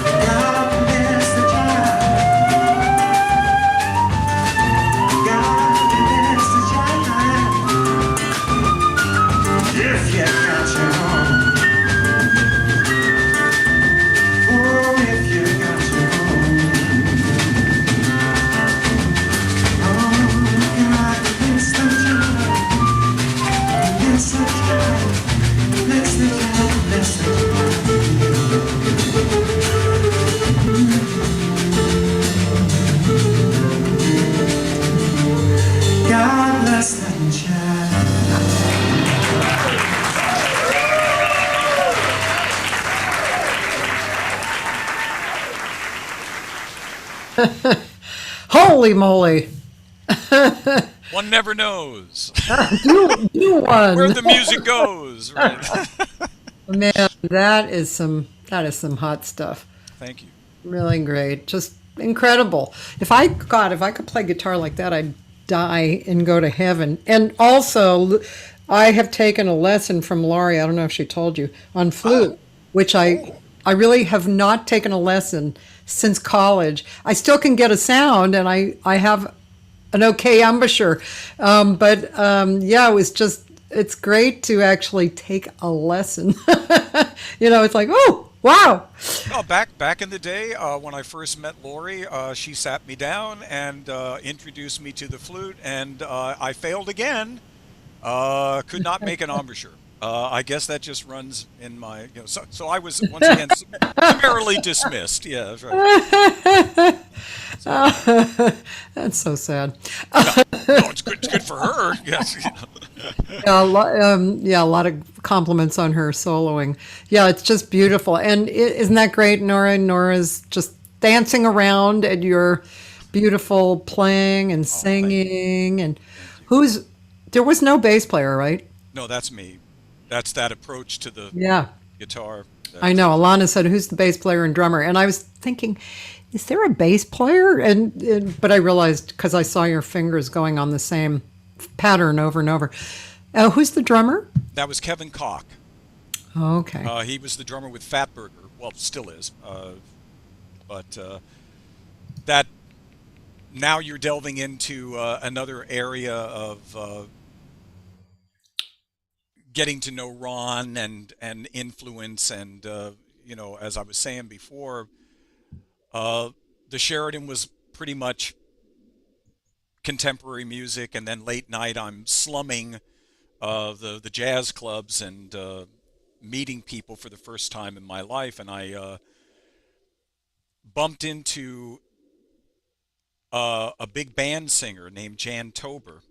God bless the child. God bless the child. If you got your own. Oh, if you got your own. Oh, God bless the child. Bless the child. Bless the child. Bless the child. God bless the child. Holy moly. One never knows Do where one. the music goes. Right? Man, that is some hot stuff. Thank you. Really great. Just incredible. If I could play guitar like that, I'd die and go to heaven. And also, I have taken a lesson from Laurie, I don't know if she told you, on flute, which I really have not taken a lesson since college. I still can get a sound, and I have an okay embouchure. Yeah, it's great to actually take a lesson. It's like, oh, wow. Oh, back in the day, when I first met Lori, she sat me down and introduced me to the flute, and I failed again. Could not make an embouchure. I guess that just runs in my, so I was once again summarily dismissed. Yeah, that's right. That's so sad. No, it's good for her. Yes. A lot of compliments on her soloing. Yeah, it's just beautiful. And isn't that great, Nora? Nora's just dancing around at your beautiful playing and singing. And there was no bass player, right? No, that's me. That's that approach to the Yeah. guitar. I know. Alana said, "Who's the bass player and drummer?" And I was thinking, is there a bass player? But I realized because I saw your fingers going on the same pattern over and over. Who's the drummer? That was Kevin Koch. Okay. He was the drummer with Fatburger. Well, still is. But that now you're delving into another area of getting to know Ron and influence, and as I was saying before, the Sheridan was pretty much contemporary music, and then late night I'm slumming the jazz clubs and meeting people for the first time in my life, and I bumped into a big band singer named Jan Tober.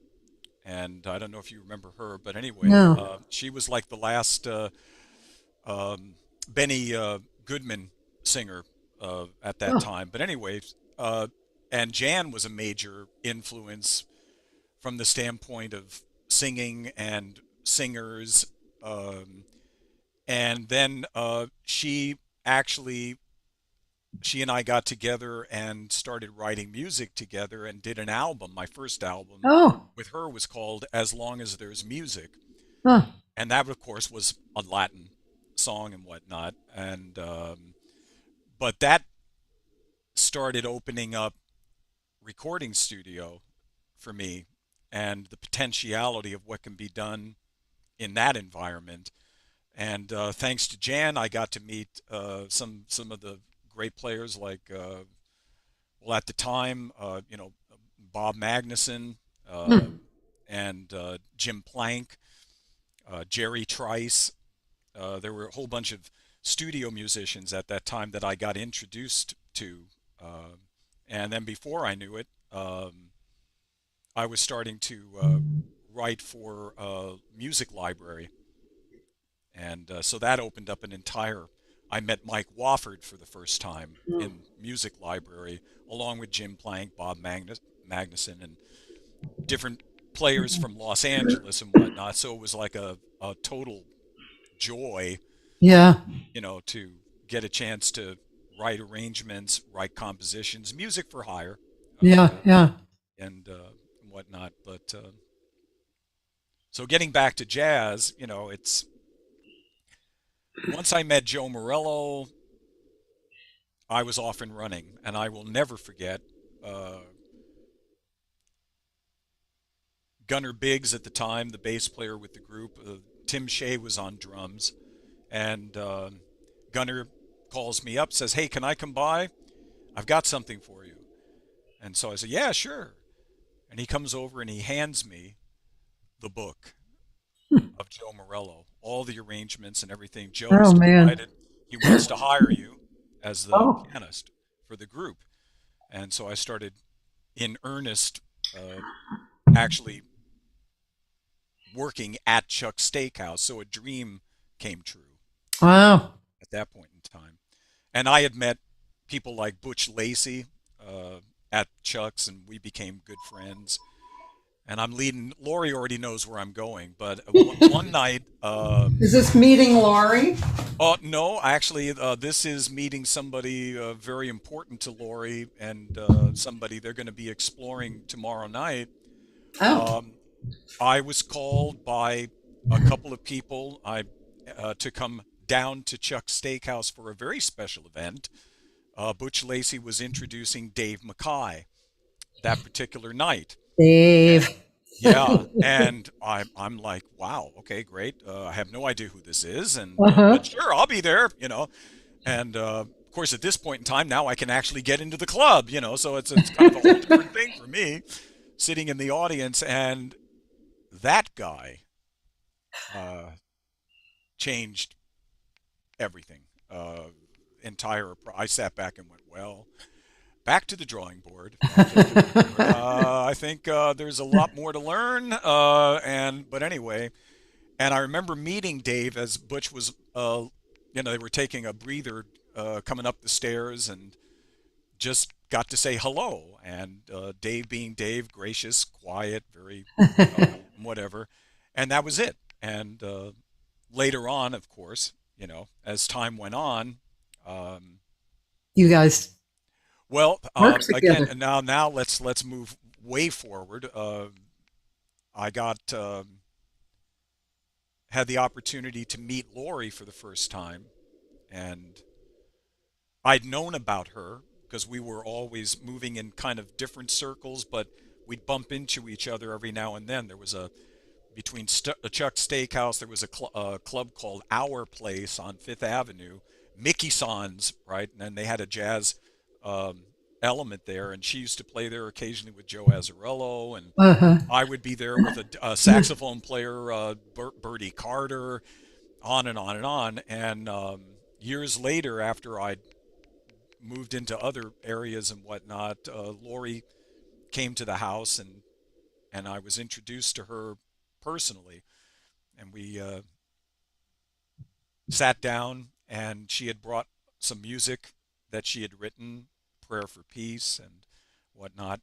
And I don't know if you remember her, but anyway, No. she was like the last Benny Goodman singer at that time. But anyway, and Jan was a major influence from the standpoint of singing and singers. And then she and I got together and started writing music together and did an album. My first album Oh. with her was called As Long as There's Music. Huh. And that, of course, was a Latin song and whatnot. And but that started opening up recording studio for me and the potentiality of what can be done in that environment. And thanks to Jan, I got to meet some of the great players like well at the time, Bob Magnuson Hmm. and Jim Plank, Jerry Trice. There were a whole bunch of studio musicians at that time that I got introduced to, and then before I knew it, I was starting to write for music library, and so that opened up an entire. I met Mike Wofford for the first time in music library, along with Jim Plank, Magnuson, and different players from Los Angeles and whatnot. So it was like a total joy, Yeah. to get a chance to write arrangements, write compositions, music for hire, Yeah. uh, Yeah. and whatnot. But so getting back to jazz, it's once I met Joe Marillo, I was off and running, and I will never forget. Uh, Gunnar Biggs at the time, the bass player with the group, Tim Shea was on drums, and Gunnar calls me up, says, "Hey, can I come by? I've got something for you." And so I said, "Yeah, sure." And he comes over and he hands me the book of Joe Morello, all the arrangements and everything. Joe has Oh man. decided he wants to hire you as the Oh. pianist for the group. And so I started in earnest, uh, actually working at Chuck's Steakhouse. So a dream came true Wow. at that point in time. And I had met people like Butch Lacey at Chuck's, and we became good friends. And I'm leading. Lori already knows where I'm going, but one night, Is this meeting Laurie? oh no, actually, this is meeting somebody very important to Lori, and somebody they're going to be exploring tomorrow night. Oh. Um, I was called by a couple of people to come down to Chuck's Steakhouse for a very special event. Butch Lacey was introducing Dave Mackay that particular night. Dave. And yeah, and I'm like, wow, okay, great. I have no idea who this is, and Uh-huh. but sure, I'll be there. And of course, at this point in time, now I can actually get into the club. So it's kind of a whole different thing for me, sitting in the audience, and that guy uh, changed everything. I sat back and went, well, back to the drawing board. I think there's a lot more to learn. But anyway, and I remember meeting Dave as Butch was, they were taking a breather coming up the stairs, and just got to say hello. And Dave, being Dave, gracious, quiet, very, whatever, and that was it. And later on, of course, as time went on. Um, You guys Well, work again, together. now let's move way forward. I got had the opportunity to meet Lori for the first time, and I'd known about her because we were always moving in kind of different circles, but we'd bump into each other every now and then. There was a between Chuck's Steakhouse, there was a club called Our Place on Fifth Avenue, Mickey Sans, right? And then they had a jazz um, element there, and she used to play there occasionally with Joe Azzarello, and Uh-huh. I would be there with a saxophone player, Bertie Carter, on and on and on. And years later, after I'd moved into other areas and whatnot, Lori came to the house, and I was introduced to her personally, and we sat down, and she had brought some music that she had written, Prayer for Peace and whatnot.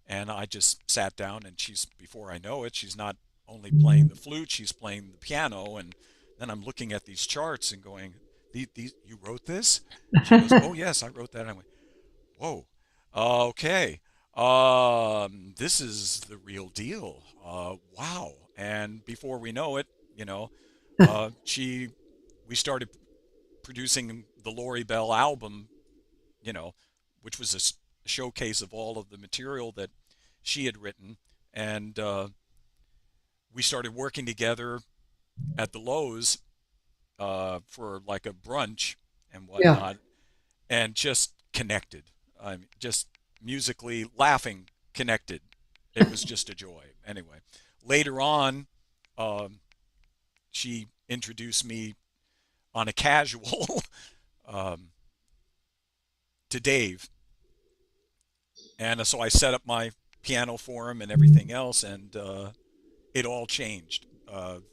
And I just sat down, and before I know it, she's not only playing the flute, she's playing the piano. And then I'm looking at these charts and going, you wrote this? She goes, oh, yes, I wrote that. And I went, whoa, okay. This is the real deal. Wow. And before we know it, uh, she, we started producing the Lori Bell album, you know, which was a showcase of all of the material that she had written. And, we started working together at the Lowe's, for like a brunch and Yeah. whatnot, and just connected. I mean, just musically laughing, connected. It was just a joy. Anyway, later on, um, she introduced me on a casual um, to Dave, and so I set up my piano for him and everything else, and it all changed.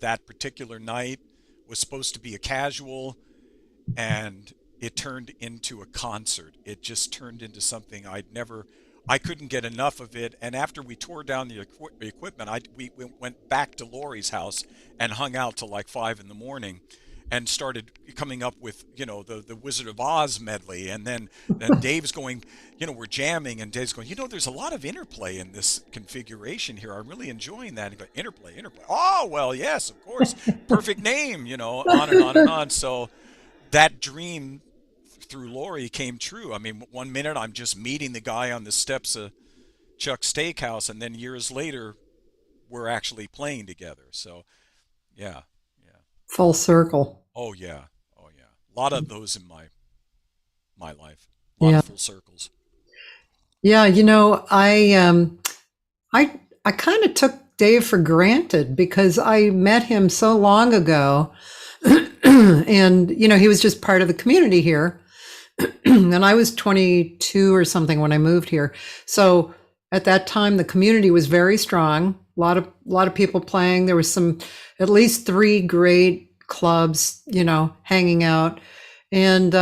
That particular night was supposed to be a casual, and it turned into a concert. It just turned into something I couldn't get enough of it. And after we tore down the equipment, we went back to Lori's house and hung out till like 5 in the morning, and started coming up with, the Wizard of Oz medley. And then Dave's going, we're jamming, and Dave's going, there's a lot of interplay in this configuration here. I'm really enjoying that. And he goes, interplay, interplay. Oh, well, yes, of course. Perfect name, on and on and on. So that dream through Lori came true. I mean, one minute I'm just meeting the guy on the steps of Chuck's Steakhouse, and then years later we're actually playing together. So yeah, yeah. Full circle. Oh yeah, oh yeah. A lot of those in my life. A lot Yeah. of full circles. Yeah, I kind of took Dave for granted because I met him so long ago. And he was just part of the community here. And I was 22 or something when I moved here. So at that time the community was very strong. A lot of people playing. There was at least 3 great clubs, hanging out. And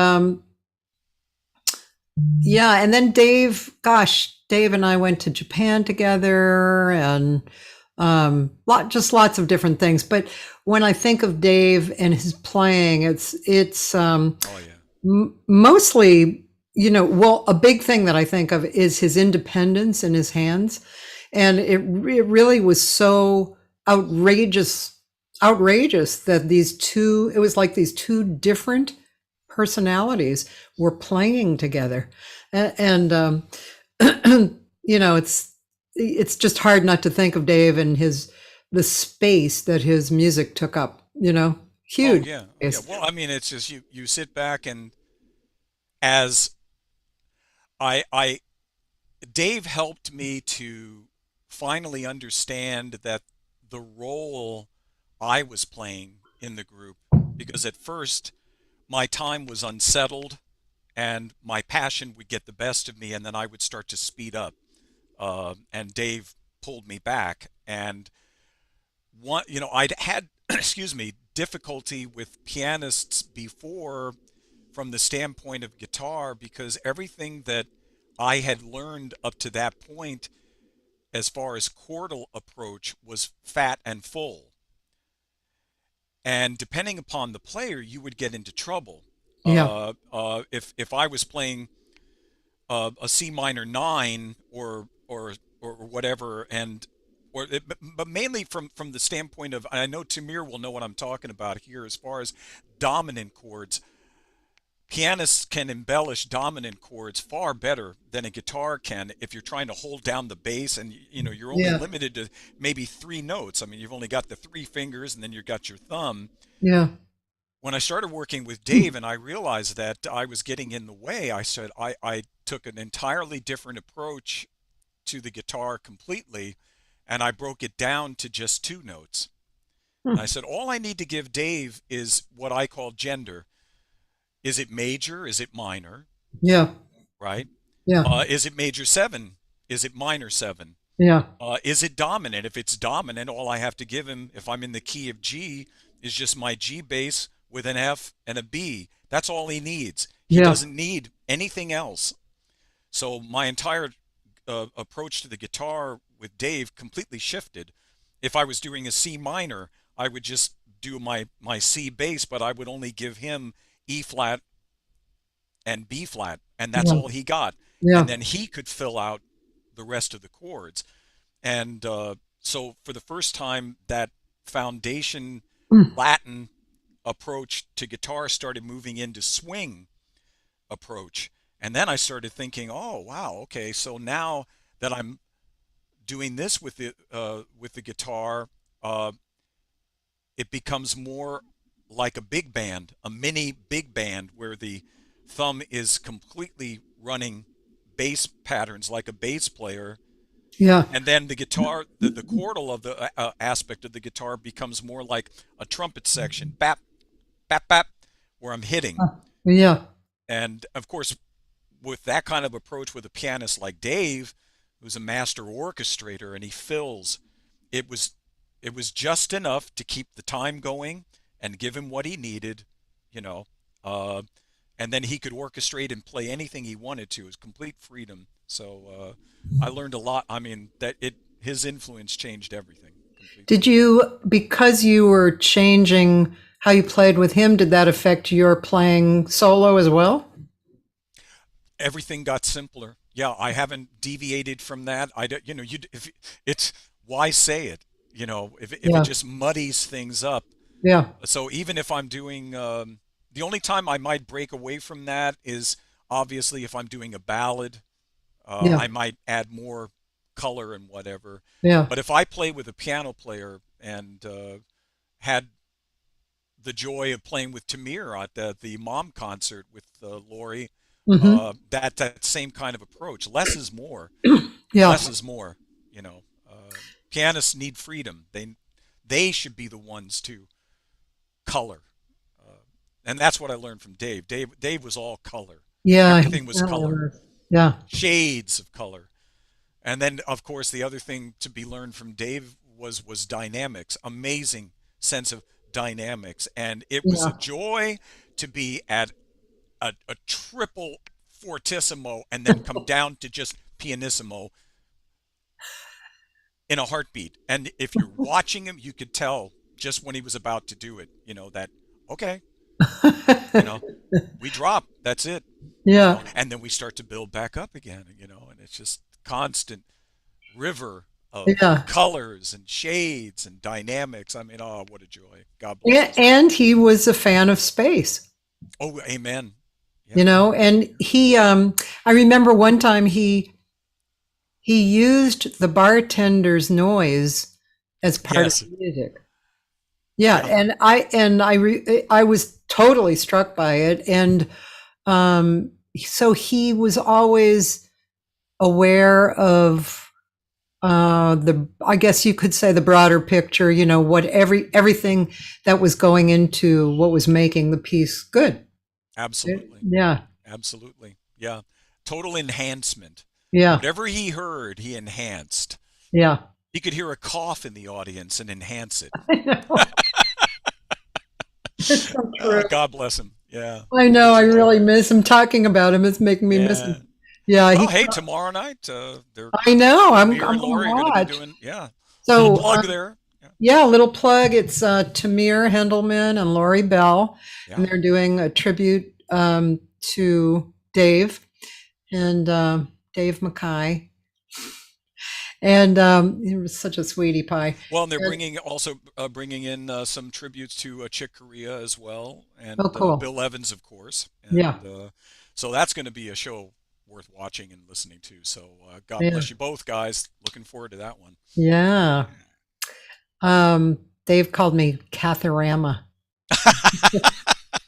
yeah, and then Dave and I went to Japan together, and lots of different things. But when I think of Dave and his playing, it's Oh yeah. mostly, well, a big thing that I think of is his independence in his hands. And it really was so outrageous that it was like these two different personalities were playing together. And it's just hard not to think of Dave and the space that his music took up, Oh huge yeah. Oh, yeah. space. Well, I mean, it's just you sit back, and as I Dave helped me to finally understand that the role I was playing in the group, because at first my time was unsettled and my passion would get the best of me, and then I would start to speed up. And Dave pulled me back. And I'd had, excuse me, difficulty with pianists before from the standpoint of guitar, because everything that I had learned up to that point as far as chordal approach was fat and full. And depending upon the player, you would get into trouble. Yeah. If I was playing a C minor 9 or whatever, but mainly from the standpoint of, I know Tamir will know what I'm talking about here as far as dominant chords. Pianists can embellish dominant chords far better than a guitar can if you're trying to hold down the bass, and you're only Yeah. limited to maybe 3 notes. I mean, you've only got the 3 fingers, and then you've got your thumb. Yeah. When I started working with Dave and I realized that I was getting in the way, I said I took an entirely different approach to the guitar completely, and I broke it down to just 2 notes. And I said, all I need to give Dave is what I call gender. Is it major? Is it minor? Yeah. Right? Yeah. Is it major 7? Is it minor 7? Yeah. Is it dominant? If it's dominant, all I have to give him, if I'm in the key of G, is just my G bass with an F and a B. That's all he needs. He Yeah. doesn't need anything else. So my entire approach to the guitar with Dave completely shifted. If I was doing a C minor, I would just do my C bass, but I would only give him E flat and B flat, and that's Yeah. all he got. Yeah. And then he could fill out the rest of the chords. And so for the first time, that foundation Latin approach to guitar started moving into swing approach. And then I started thinking, oh wow, okay, so now that I'm doing this with the guitar, it becomes more like a big band, a mini big band, where the thumb is completely running bass patterns like a bass player, Yeah. and then the guitar, the chordal of the aspect of the guitar becomes more like a trumpet section, bap, bap, bap, where I'm hitting. Yeah. And of course, with that kind of approach with a pianist like Dave, who's a master orchestrator, and he fills, it was it was just enough to keep the time going and give him what he needed, you know, uh, and then he could orchestrate and play anything he wanted to. It was complete freedom. So I learned a lot. I mean, that it his influence changed everything completely. Did you, because you were changing how you played with him, did that affect your playing solo as well? Everything got simpler. Yeah, I haven't deviated from that. I don't, you know, you if it's why say it, you know, if Yeah. it just muddies things up. Yeah. So even if I'm doing, the only time I might break away from that is obviously if I'm doing a ballad, Yeah. I might add more color and whatever. Yeah. But if I play with a piano player and had the joy of playing with Tamir at the Mom concert with Lori, Hmm. that same kind of approach. Less is more. Yeah. Less is more. You know, pianists need freedom. They should be the ones to color, and that's what I learned from Dave. Dave was all color. Yeah. Everything was color, Yeah. shades of color. And then, of course, the other thing to be learned from Dave was dynamics. Amazing sense of dynamics, and it was a Yeah. joy to be at a triple fortissimo and then come down to just pianissimo in a heartbeat. And if you're watching him, you could tell just when he was about to do it, you know, that, okay, you know, we drop, that's it, you Yeah. know, and then we start to build back up again, you know, and it's just constant river of Yeah. colors and shades and dynamics. I mean, oh, what a joy. God bless And, his. and he was a fan of space. Oh, amen. You Yep. know, and he I remember one time he used the bartender's noise as part of Yes. the music. Yeah, Yeah. I was totally struck by it, and so he was always aware of the, I guess you could say, the broader picture, you know, what everything that was going into what was making the piece good. Absolutely. Yeah. Absolutely. Yeah. Total enhancement. Yeah. Whatever he heard, he enhanced. Yeah. He could hear a cough in the audience and enhance it. I know. It's so true. God bless him. Yeah. I know. I really miss him. Talking about him is making me miss Yeah. him. Yeah. Oh, hey, tomorrow night, they're I know. I'm Tamir and gonna Lori are going to watch. be doing, yeah. So Little plug there. Yeah. yeah, a little plug. It's Tamir Hendelman and Lori Bell, and Yeah. they're doing a tribute to Dave and Dave Mackay. And he was such a sweetie pie. Well, and they're And, bringing in some tributes to Chick Corea as well, and oh, cool. Bill Evans, of course. Yeah. And so that's going to be a show worth watching and listening to. So God Yeah. bless you both, guys. Looking forward to that one. Yeah. Dave called me Catharama,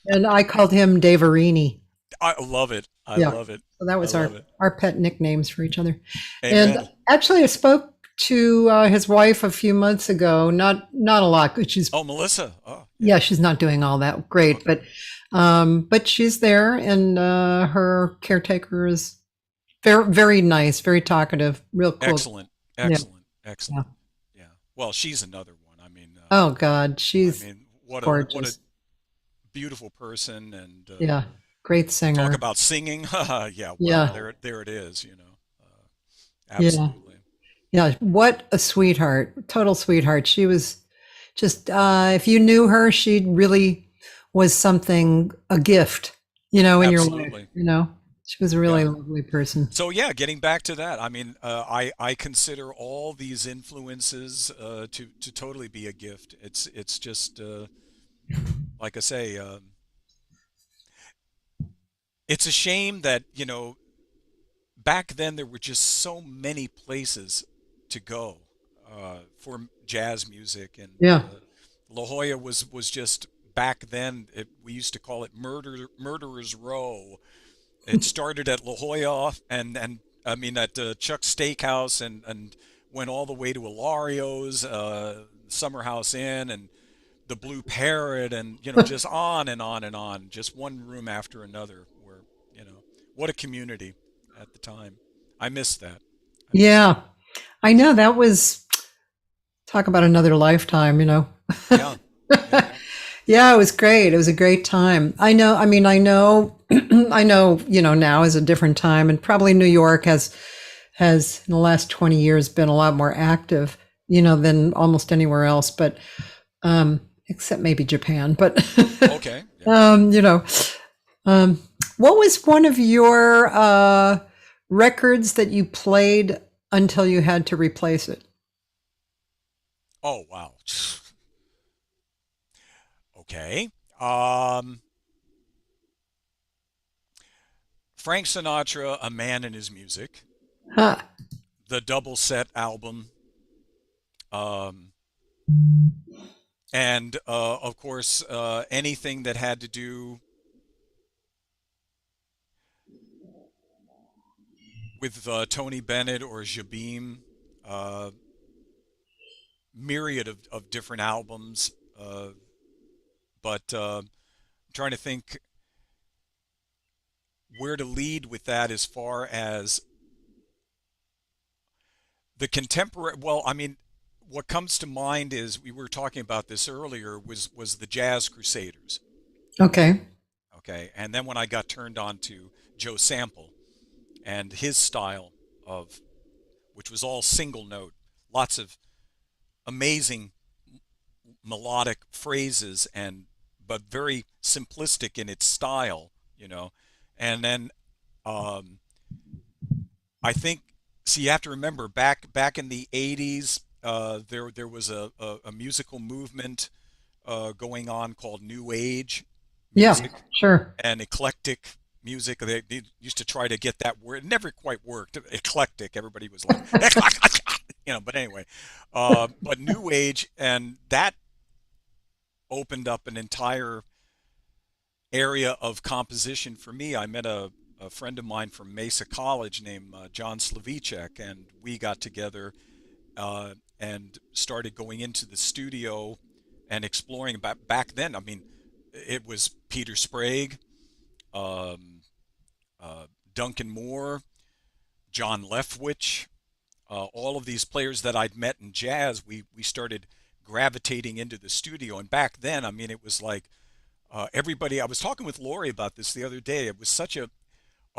and I called him Daverini. I love it. I Yeah. love it. So that was I love it. our pet nicknames for each other. Amen. And actually, I spoke to his wife a few months ago. Not a lot, because she's, Oh, Melissa. Oh, yeah, she's not doing all that great, okay. but she's there, and her caretaker is very, very nice, very talkative, real cool. Excellent. Yeah. Excellent. Yeah. Excellent. Yeah. Well, she's another one. I mean, Oh God, I she's mean, what a gorgeous. beautiful person, and Yeah, great talk singer. about singing. Yeah. Wow. Yeah, There it is. You know. yeah, Absolutely. yeah. What a sweetheart, total sweetheart. She was just, if you knew her, she really was something, a gift, you know, in your life. Absolutely. You know, she was a really Yeah. lovely person. So yeah, getting back to that, I mean, I consider all these influences to totally be a gift. It's just like I say, it's a shame that, you know, back then there were just so many places to go for jazz music, and Yeah, La Jolla was just back then we used to call it Murderers Row. It started at La Jolla and I mean at Chuck's Steakhouse and went all the way to Ilario's, Summer House Inn, and the Blue Parrot, and just on and on and on, just one room after another. Where what a community at the time. I miss that. Yeah, I know that was talk about another lifetime, Yeah, yeah, Yeah, it was great. It was a great time. I know, I mean, I know, I know, now is a different time, and probably New York has in the last 20 years been a lot more active, than almost anywhere else, but except maybe Japan. But okay. Yeah. What was one of your records that you played until you had to replace it? Oh wow. Okay. Frank Sinatra, A Man and His Music, Huh. the double set album, um, and of course anything that had to do with Tony Bennett or Jabim, uh, myriad of different albums. But I'm trying to think where to lead with that as far as the contemporary. Well, I mean, what comes to mind is we were talking about this earlier was the Jazz Crusaders. Okay. Okay, and then when I got turned on to Joe Sample and his style of, which was all single note, lots of amazing melodic phrases but very simplistic in its style, and then I think, see, you have to remember back in the 80s, there was a musical movement going on called New Age Yeah, music sure. and eclectic music. They used to try to get that word. It never quite worked. Eclectic. Everybody was like, but anyway, but New Age, and that opened up an entire area of composition for me. I met a friend of mine from Mesa College named John Slavicek, and we got together and started going into the studio and exploring. Back then, I mean, it was Peter Sprague, um, Duncan Moore, John Leftwich, all of these players that I'd met in jazz. We started gravitating into the studio, and back then, I mean, it was like everybody. I was talking with Lori about this the other day. It was such a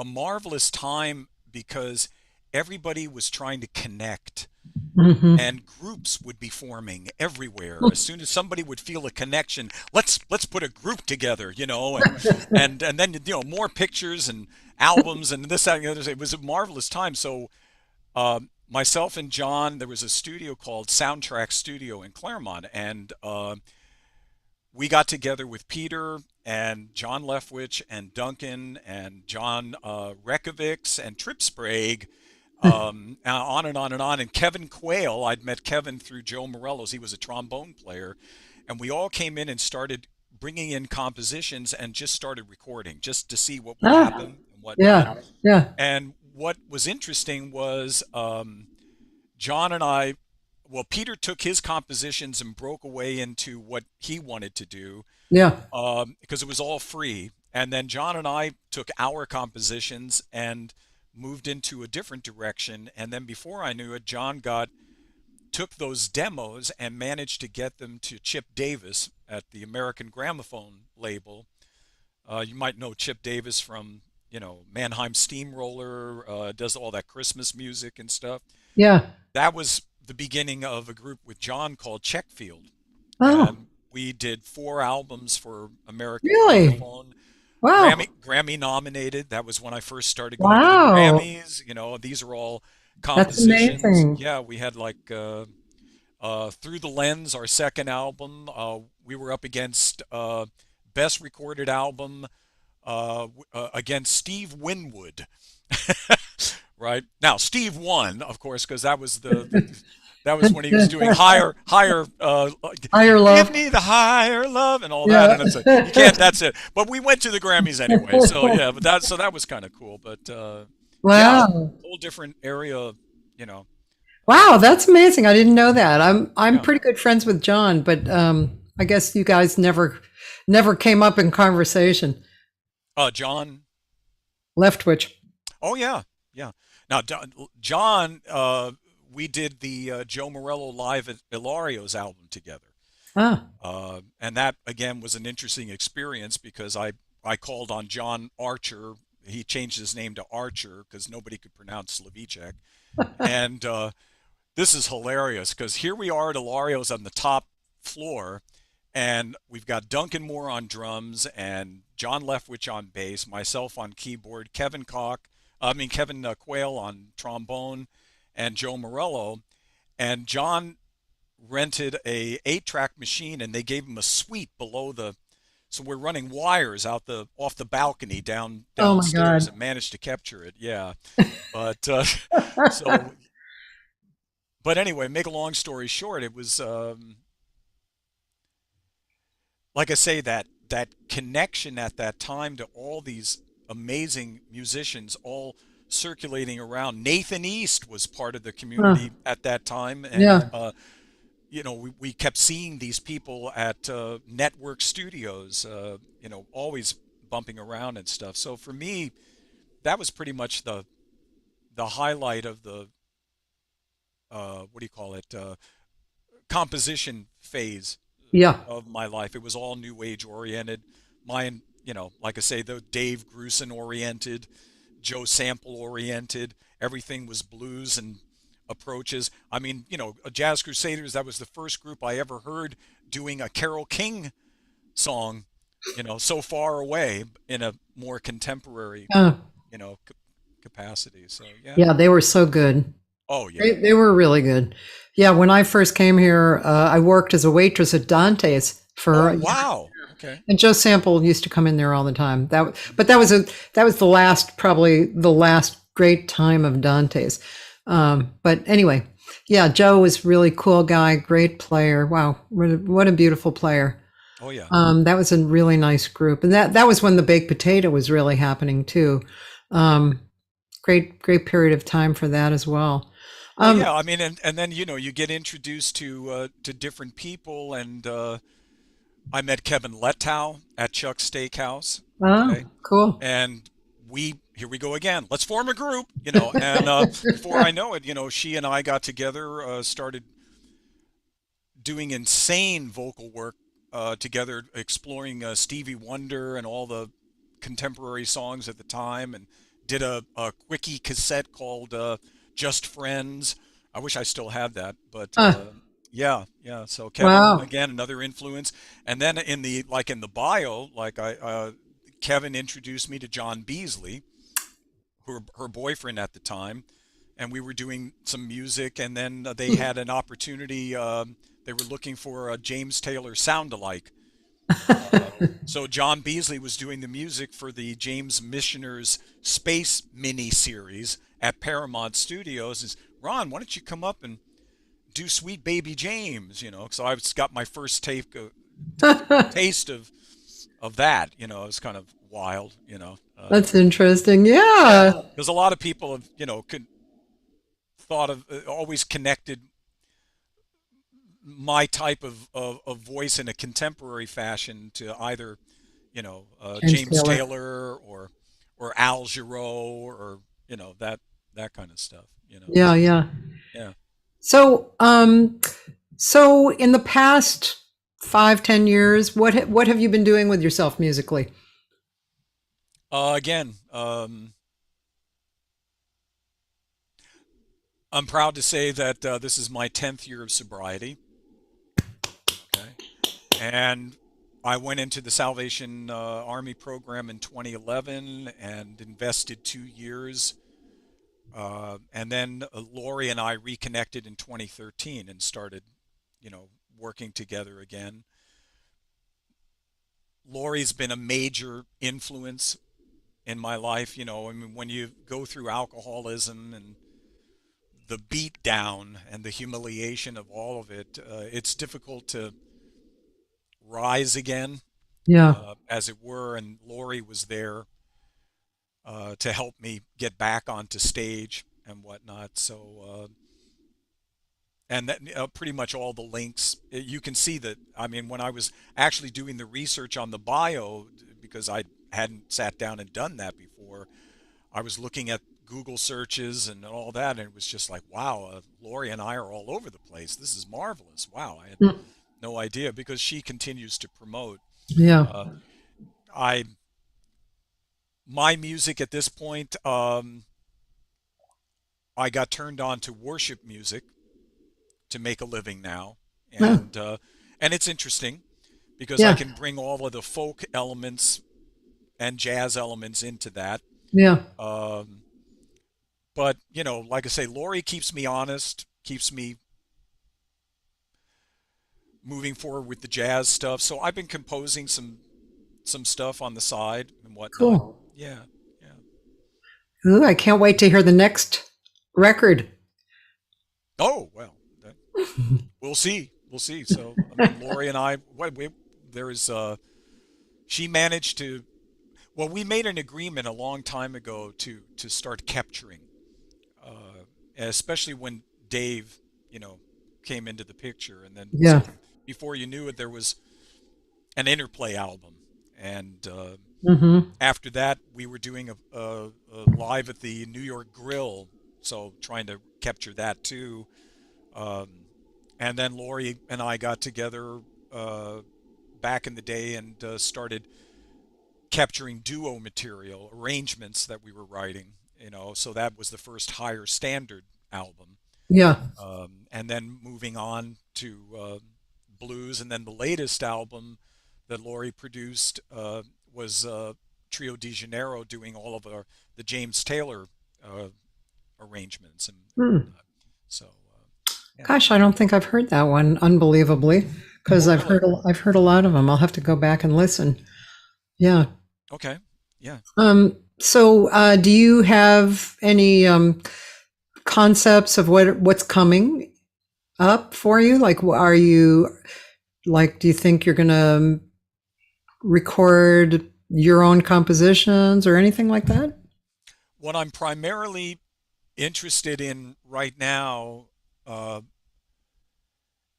marvelous time because everybody was trying to connect, Hmm. and groups would be forming everywhere. As soon as somebody would feel a connection, let's put a group together, and then more pictures and albums and this, that, and the other. It was a marvelous time. So myself and John, there was a studio called Soundtrack Studio in Claremont, and we got together with Peter and John Leftwich and Duncan and John Rekovics and Trip Sprague, on and on and on. And Kevin Quayle, I'd met Kevin through Joe Marillo. He was a trombone player. And we all came in and started bringing in compositions and just started recording just to see what would Ah, happen and whatnot. yeah, yeah. And what was interesting was John and I, well, Peter took his compositions and broke away into what he wanted to do, Yeah. because it was all free. And then John and I took our compositions and moved into a different direction. And then before I knew it, John took those demos and managed to get them to Chip Davis at the American Gramophone label. You might know Chip Davis from, Mannheim Steamroller, does all that Christmas music and stuff. Yeah. That was the beginning of a group with John called Checkfield. Oh, And we did 4 albums for American really? Gramophone. Wow. Grammy nominated. That was when I first started going to the Wow. Grammys. These are all That's compositions. amazing. Yeah, we had like Through the Lens, our second album. We were up against Best Recorded Album against Steve Winwood. Right now, Steve won, of course, because that was That was when he was doing higher, Higher give love. me the higher love and all that. Yeah. And it's like, you can't, that's it. But we went to the Grammys anyway. So yeah, so that was kind of cool. But yeah, Wow. whole different area, you know. Wow, that's amazing. I didn't know that. I'm Yeah. pretty good friends with John, but I guess you guys never came up in conversation. John. Leftwich. Oh yeah, yeah. Now John, we did the Joe Marillo live at Ilario's album together. Ah. And that again was an interesting experience because I called on John Archer. He changed his name to Archer because nobody could pronounce Slavichek. And this is hilarious because here we are at Ilario's on the top floor, and we've got Duncan Moore on drums and John Leftwich on bass, myself on keyboard, Kevin Quayle on trombone, and Joe Marillo. And John rented a 8-track machine, and they gave him a suite below the. So we're running wires off the balcony Oh my downstairs God. and managed to capture it. Yeah, but so. But anyway, make a long story short, it was like I say, that connection at that time to all these amazing musicians all circulating around. Nathan East was part of the Huh. community at that time, and Yeah. we kept seeing these people at network studios, always bumping around and stuff. So for me, that was pretty much the highlight of the what do you call it, composition phase Yeah. of my life. It was all new age oriented. Mine, like I say, the Dave Grusin oriented, Joe Sample oriented. Everything was blues and approaches. I mean, Jazz Crusaders, that was the first group I ever heard doing a Carole King song, so far away in a more contemporary, Uh, you know, c- capacity. So, yeah. yeah, they were so good. Oh, yeah. They were really good. Yeah, when I first came here, I worked as a waitress at Dante's Oh, for, wow. Okay. and Joe Sample used to come in there all the time. But that was the last, probably the last great time of Dante's. But anyway, yeah, Joe was really cool guy, great player. Wow, what a beautiful player. Oh, yeah. That was a really nice group, and that was when the baked potato was really happening too. Um, great period of time for that as well. Well, Um, yeah. I mean, and then, you get introduced to different people, and I met Kevyn Lettau at Chuck's Steakhouse. oh, Okay. cool. And here we go again. Let's form a group, and before I know it, she and I got together, started doing insane vocal work together, exploring Stevie Wonder and all the contemporary songs at the time, and did a quickie cassette called Just Friends. I wish I still had that, but Uh, yeah, yeah. So Kevin, wow. again, another influence. And then in the bio, like Kevin introduced me to John Beasley, her boyfriend at the time, and we were doing some music. And then they had an opportunity. They were looking for a James Taylor sound-alike. So John Beasley was doing the music for the James Missioner's Space mini series at Paramount Studios. Is Ron, why don't you come up and do Sweet Baby James? So I got my first taste of that. It was kind of wild. That's interesting. Yeah. Because a lot of people have thought of always connected my type of voice in a contemporary fashion to either James James Taylor. Taylor or Al Jarreau or that kind of stuff. Yeah, So yeah. yeah. So, so in the past 5, 10 years, what have you been doing with yourself musically? Again, I'm proud to say that this is my 10th year of sobriety. Okay, and I went into the Salvation Army program in 2011 and invested 2 years. And then Lori and I reconnected in 2013 and started, working together again. Lori's been a major influence in my life. I mean, when you go through alcoholism and the beat down and the humiliation of all of it, it's difficult to rise again, Yeah. as it were. And Lori was there to help me get back onto stage and whatnot. So, and that, pretty much all the links, you can see that. I mean, when I was actually doing the research on the bio, because I hadn't sat down and done that before, I was looking at Google searches and all that, and it was just like, wow, Lori and I are all over the place. This is marvelous. Wow, I had Mm. no idea, because she continues to promote. Yeah. Uh, I My music at this point, I got turned on to worship music to make a living now, Yeah. and it's interesting because I Yeah. can bring all of the folk elements and jazz elements into that. Yeah. Um, but like I say, Lori keeps me honest, keeps me moving forward with the jazz stuff. So I've been composing some stuff on the side and whatnot. Cool. Yeah, yeah. Ooh, I can't wait to hear the next record. Oh well, we'll see. We'll see. So I mean, Lori and I, there is she managed to. Well, we made an agreement a long time ago to start capturing, especially when Dave, came into the picture, and then Yeah. so before you knew it, there was an interplay album, and Mm-hmm. after that, we were doing a live at the New York Grill, so trying to capture that too. Um, and then Lori and I got together back in the day and started capturing duo material, arrangements that we were writing. So that was the first higher standard album. Yeah. And then moving on to blues, and then the latest album that Lori produced was Trio de Janeiro, doing all of the James Taylor uh, arrangements and Hmm. whatnot. So yeah. Gosh, I don't think I've heard that one, unbelievably, because Oh, I've really? heard a lot of them. I'll have to go back and listen. Yeah. Okay. Yeah. So, do you have any concepts of what's coming up for you? Like, are you like? Do you think you're gonna record your own compositions or anything like that? What I'm primarily interested in right now uh,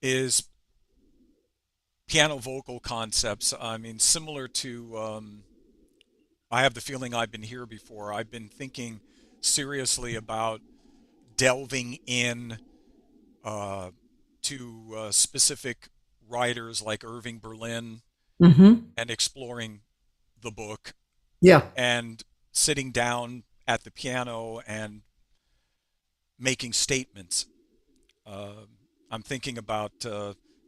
is piano vocal concepts. I mean, similar to, I have the feeling I've been here before. I've been thinking seriously about delving in uh, to specific writers like Irving Berlin Mm-hmm. and exploring the book Yeah. and sitting down at the piano and making statements. Uh, I'm thinking about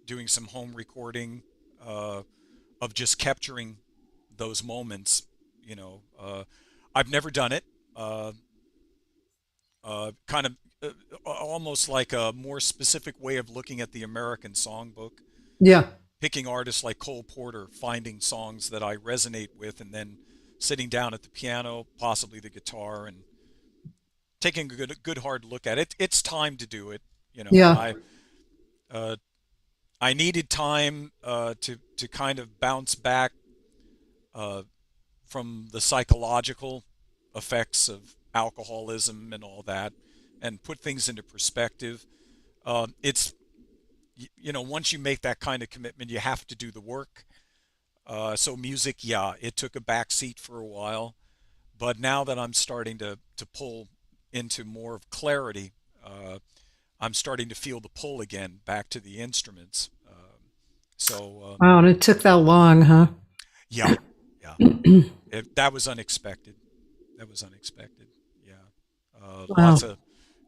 doing some home recording uh, of just capturing those moments. I've never done it. Uh, kind of almost like a more specific way of looking at the American songbook, Yeah. picking artists like Cole Porter, finding songs that I resonate with, and then sitting down at the piano, possibly the guitar, and taking a good hard look at it. It's time to do it. Yeah. Uh, I needed time to kind of bounce back uh, from the psychological effects of alcoholism and all that, and put things into perspective. It's once you make that kind of commitment, you have to do the work. So music, yeah, it took a back seat for a while, but now that I'm starting to pull into more of clarity, I'm starting to feel the pull again back to the instruments. Wow. And it took that long, huh? Yeah, yeah, that was unexpected. That was unexpected. Yeah, Wow. lots of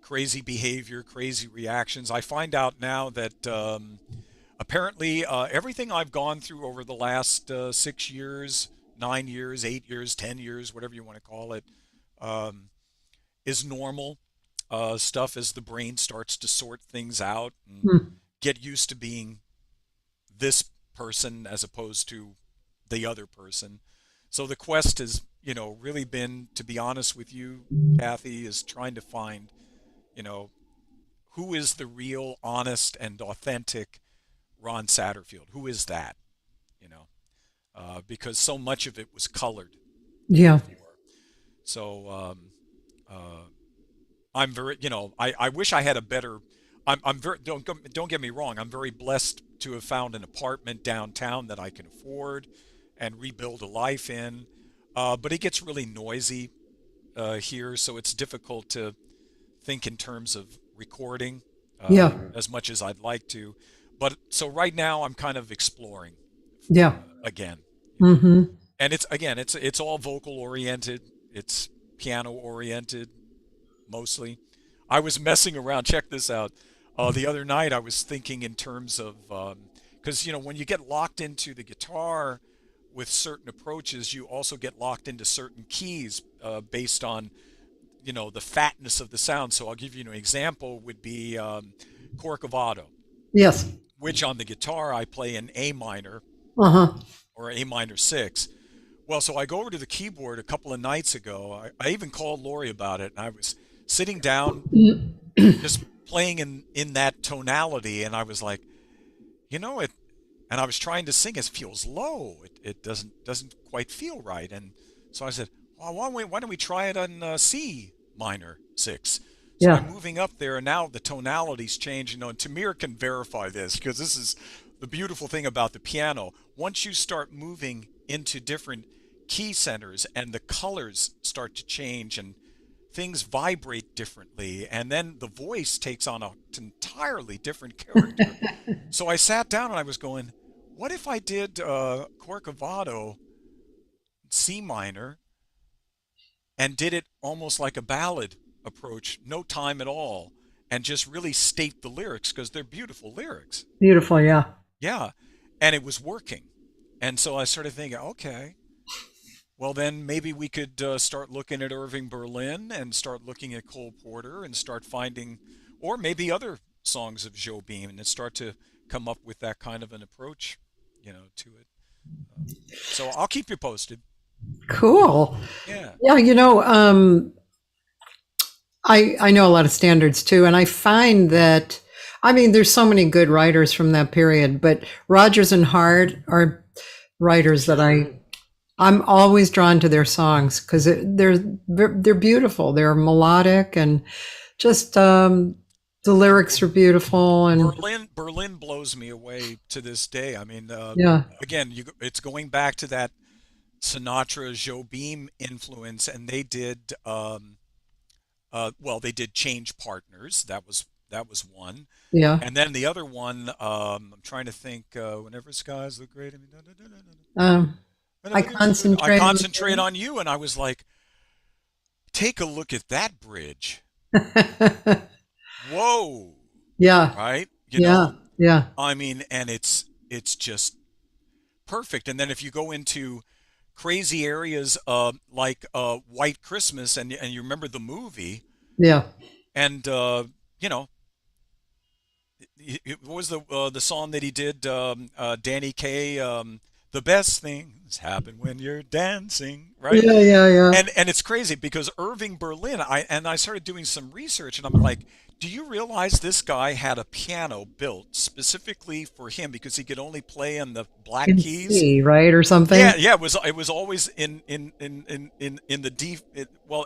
crazy behavior, crazy reactions. I find out now that apparently everything I've gone through over the last 6 years, 9 years, 8 years, 10 years, whatever you want to call it, um, is normal stuff as the brain starts to sort things out and Hmm. get used to being this person as opposed to the other person. So the quest has, really been, to be honest with you, Kathy, is trying to find, you know, who is the real, honest, and authentic Ron Satterfield? Who is that? You know, because so much of it was colored. Yeah. So I'm very, I wish I had a better. I'm very, don't get me wrong. I'm very blessed to have found an apartment downtown that I can afford and rebuild a life in. But it gets really noisy here, so it's difficult to think in terms of recording Yeah. as much as I'd like to. But so right now I'm kind of exploring Yeah. again. Mm-hmm. And it's all vocal oriented. It's piano oriented mostly. I was messing around. Check this out. The other night I was thinking in terms of because when you get locked into the guitar with certain approaches, you also get locked into certain keys based on the fatness of the sound. So I'll give you an example. Would be Corcovado, Yes. which on the guitar I play in A minor Uh-huh. or A minor 6. Well, so I go over to the keyboard a couple of nights ago. I even called Lori about it, and I was sitting down just playing in that tonality, and I was like, it, and I was trying to sing. It feels low. It doesn't quite feel right. And so I said, well, why don't we try it on C minor 6? So Yeah. I'm moving up there, and now the tonality's changed. And Tamir can verify this, because this is the beautiful thing about the piano. Once you start moving into different key centers and the colors start to change and things vibrate differently, and then the voice takes on an entirely different character. So I sat down and I was going, what if I did Corcovado C minor and did it almost like a ballad approach, no time at all, and just really state the lyrics, because they're beautiful lyrics. Beautiful. Yeah. Yeah, and it was working. And so I started thinking, okay, well then maybe we could start looking at Irving Berlin and start looking at Cole Porter and start finding, or maybe other songs of Joe Beam, and start to come up with that kind of an approach, to it. So I'll keep you posted. Cool. Yeah. Yeah. I know a lot of standards too, and I find that, there's so many good writers from that period, but Rodgers and Hart are writers that I'm always drawn to their songs, because they're beautiful. They're melodic, and just the lyrics are beautiful. And Berlin blows me away to this day. yeah, Again, it's going back to that Sinatra, Joe Beam influence, and they did they did Change Partners. That was one. yeah. And then the other one, I'm trying to think. Whenever skies look great, I concentrate on you, and I was like, take a look at that bridge. Whoa! Yeah, Right? yeah. And it's just perfect. And then if you go into crazy areas like White Christmas, and you remember the movie, Yeah. and what was the song that he did? Danny Kaye. The best things happen when you're dancing, right? Yeah. And it's crazy because Irving Berlin. I started doing some research, and I'm like, do you realize this guy had a piano built specifically for him because he could only play in the black In keys? C, right, or something? Yeah. It was always in the D,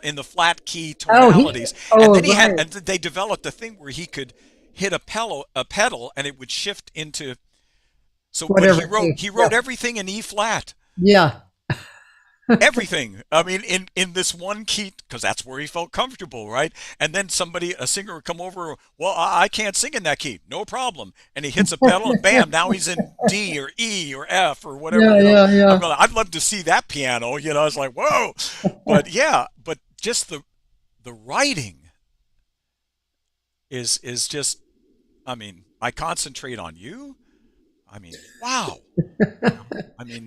in the flat key Oh, tonalities. And then right. and they developed a thing where he could hit a pedal, and it would shift into. So Whatever he wrote everything in E flat. Yeah. Everything. In this one key, because that's where he felt comfortable, right? And then a singer would come over. Well, I can't sing in that key. No problem. And he hits a pedal, and bam! Now he's in D or E or F or whatever. Yeah. I'd love to see that piano. I was like, whoa. But just the writing is just. I concentrate on you. Wow.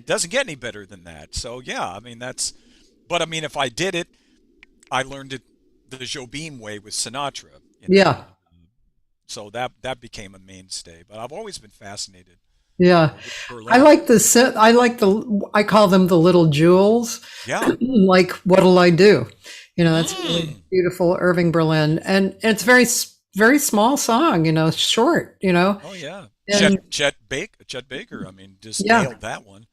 Doesn't get any better than that. So yeah, but if I did it, I learned it the Joe Beam way with Sinatra. Yeah. So that became a mainstay. But I've always been fascinated. Yeah. I like I call them the little jewels. Yeah. Like, what'll I do? That's really beautiful, Irving Berlin. And it's very very small song, short, Oh yeah, and Chet Baker. I mean, just yeah, nailed that one.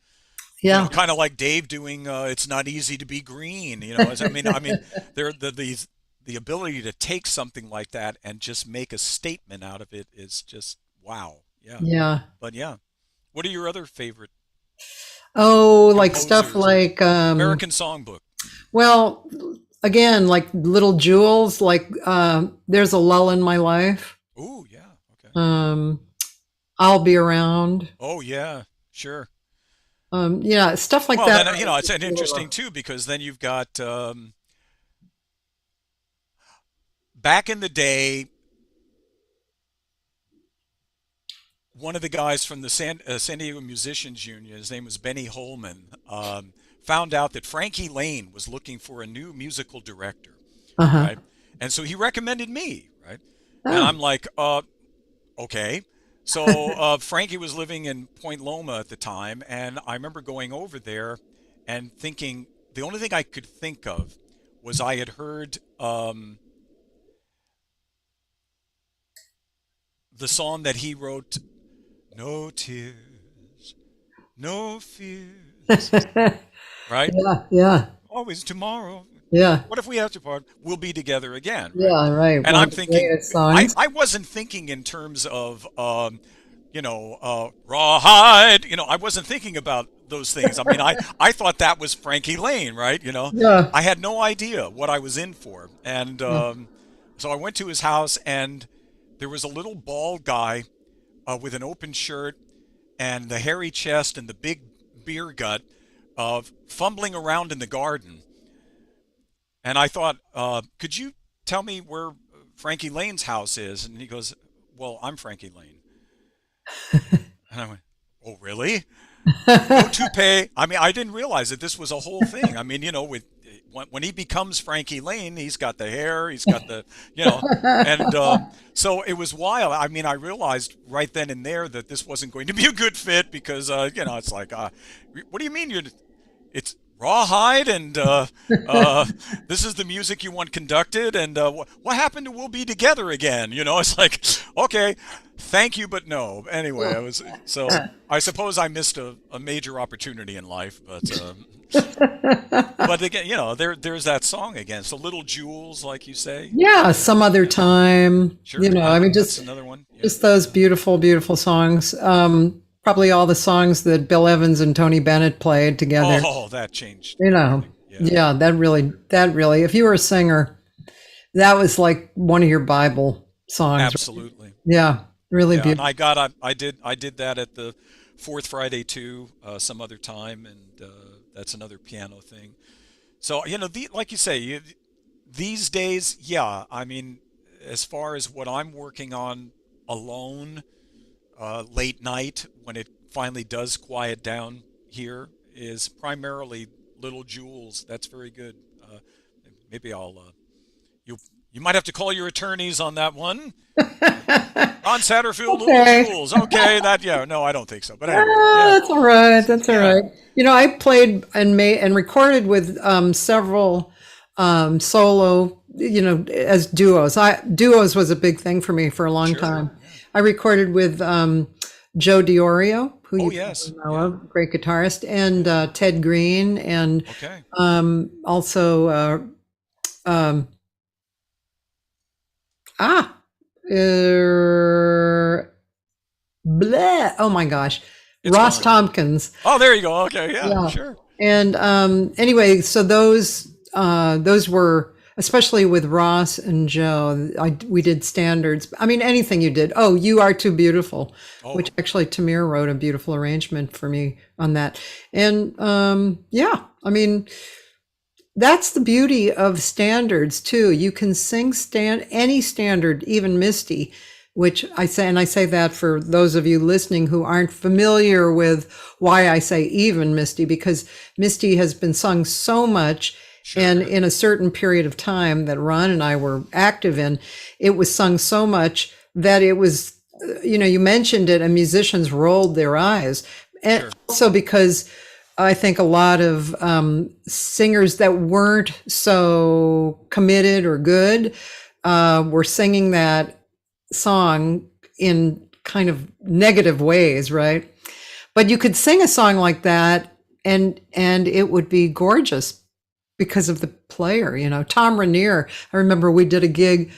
yeah, Kind of like Dave doing "It's Not Easy to Be Green." I mean, there the ability to take something like that and just make a statement out of it is just wow. Yeah, yeah. but yeah, what are your other favorite Oh, like stuff composers or like, American Songbook? well, again, like little jewels, like, There's a Lull in My Life. Oh yeah, okay. Um, I'll Be Around. Oh yeah, sure. Yeah, stuff like Well, that. then it's an interesting too because then you've got back in the day, one of the guys from the San Diego Musicians Union, his name was Benny Holman, found out that Frankie Lane was looking for a new musical director, Uh-huh. right? And so he recommended me, right? And Oh. I'm like, okay. So Frankie was living in Point Loma at the time, and I remember going over there and thinking the only thing I could think of was I had heard the song that he wrote, "No tears, no fears," right? Yeah, yeah, Always tomorrow. yeah, What if we have to part? We'll be together again, right? yeah, right. And One I'm of the thinking, greatest songs. I wasn't thinking in terms of, rawhide. I wasn't thinking about those things. I mean, I thought that was Frankie Lane, right? Yeah. I had no idea what I was in for. And Yeah. so I went to his house, and there was a little bald guy with an open shirt and the hairy chest and the big beer gut fumbling around in the garden. And I thought, could you tell me where Frankie Lane's house is? And he goes, well, I'm Frankie Lane. And I went, oh, really? No toupee. I mean, I didn't realize that this was a whole thing. I mean, when he becomes Frankie Lane, he's got the hair, he's got and so it was wild. I mean, I realized right then and there that this wasn't going to be a good fit because, it's like, what do you mean it's rawhide and this is the music you want conducted and what happened to We'll Be Together Again? It's like, okay, thank you, but no. Anyway, I suppose I missed a major opportunity in life, but again, there's that song again. So Little Jewels, like you say. Yeah, Some Other Time. Sure. I mean, That's just another one. Yeah. just those beautiful, beautiful songs. Probably all the songs that Bill Evans and Tony Bennett played together. Oh, that changed. Yeah. Yeah, that really, if you were a singer, that was like one of your Bible songs. Absolutely. Yeah, really Yeah, and beautiful. I did that at the Fourth Friday too, some other time, and that's another piano thing. So like you say, these days, yeah. I mean, as far as what I'm working on alone, late night when it finally does quiet down here, is primarily Little Jewels. That's very good. Maybe I'll you might have to call your attorneys on that one. Ron Satterfield, Okay. Little Jewels. Okay, no, I don't think so. But anyway, Ah, yeah, that's all right. That's all yeah. right. I played and made and recorded with several solo, as duos. Duos was a big thing for me for a long Sure. time. I recorded with Joe Diorio, who Oh you yes, know yeah. of, great guitarist, and Ted Green, and Okay. also um, ah, bleh, oh my gosh, It's Ross fine. Tompkins. Oh, there you go. Okay, yeah, Yeah. sure. And anyway, so those were, especially with Ross and Joe, we did standards. I mean, anything you did. Oh, You Are Too Beautiful, Oh, which actually Tamir wrote a beautiful arrangement for me on that. And yeah, I mean, that's the beauty of standards too. You can sing any standard, even Misty, which I say, and I say that for those of you listening who aren't familiar with why I say even Misty, because Misty has been sung so much. sure. And in a certain period of time that Ron and I were active in, it was sung so much that it was, you mentioned it and musicians rolled their eyes. And Sure. also because I think a lot of singers that weren't so committed or good were singing that song in kind of negative ways, right? But you could sing a song like that and it would be gorgeous because of the player, you know. Tom Rainier, I remember we did a gig.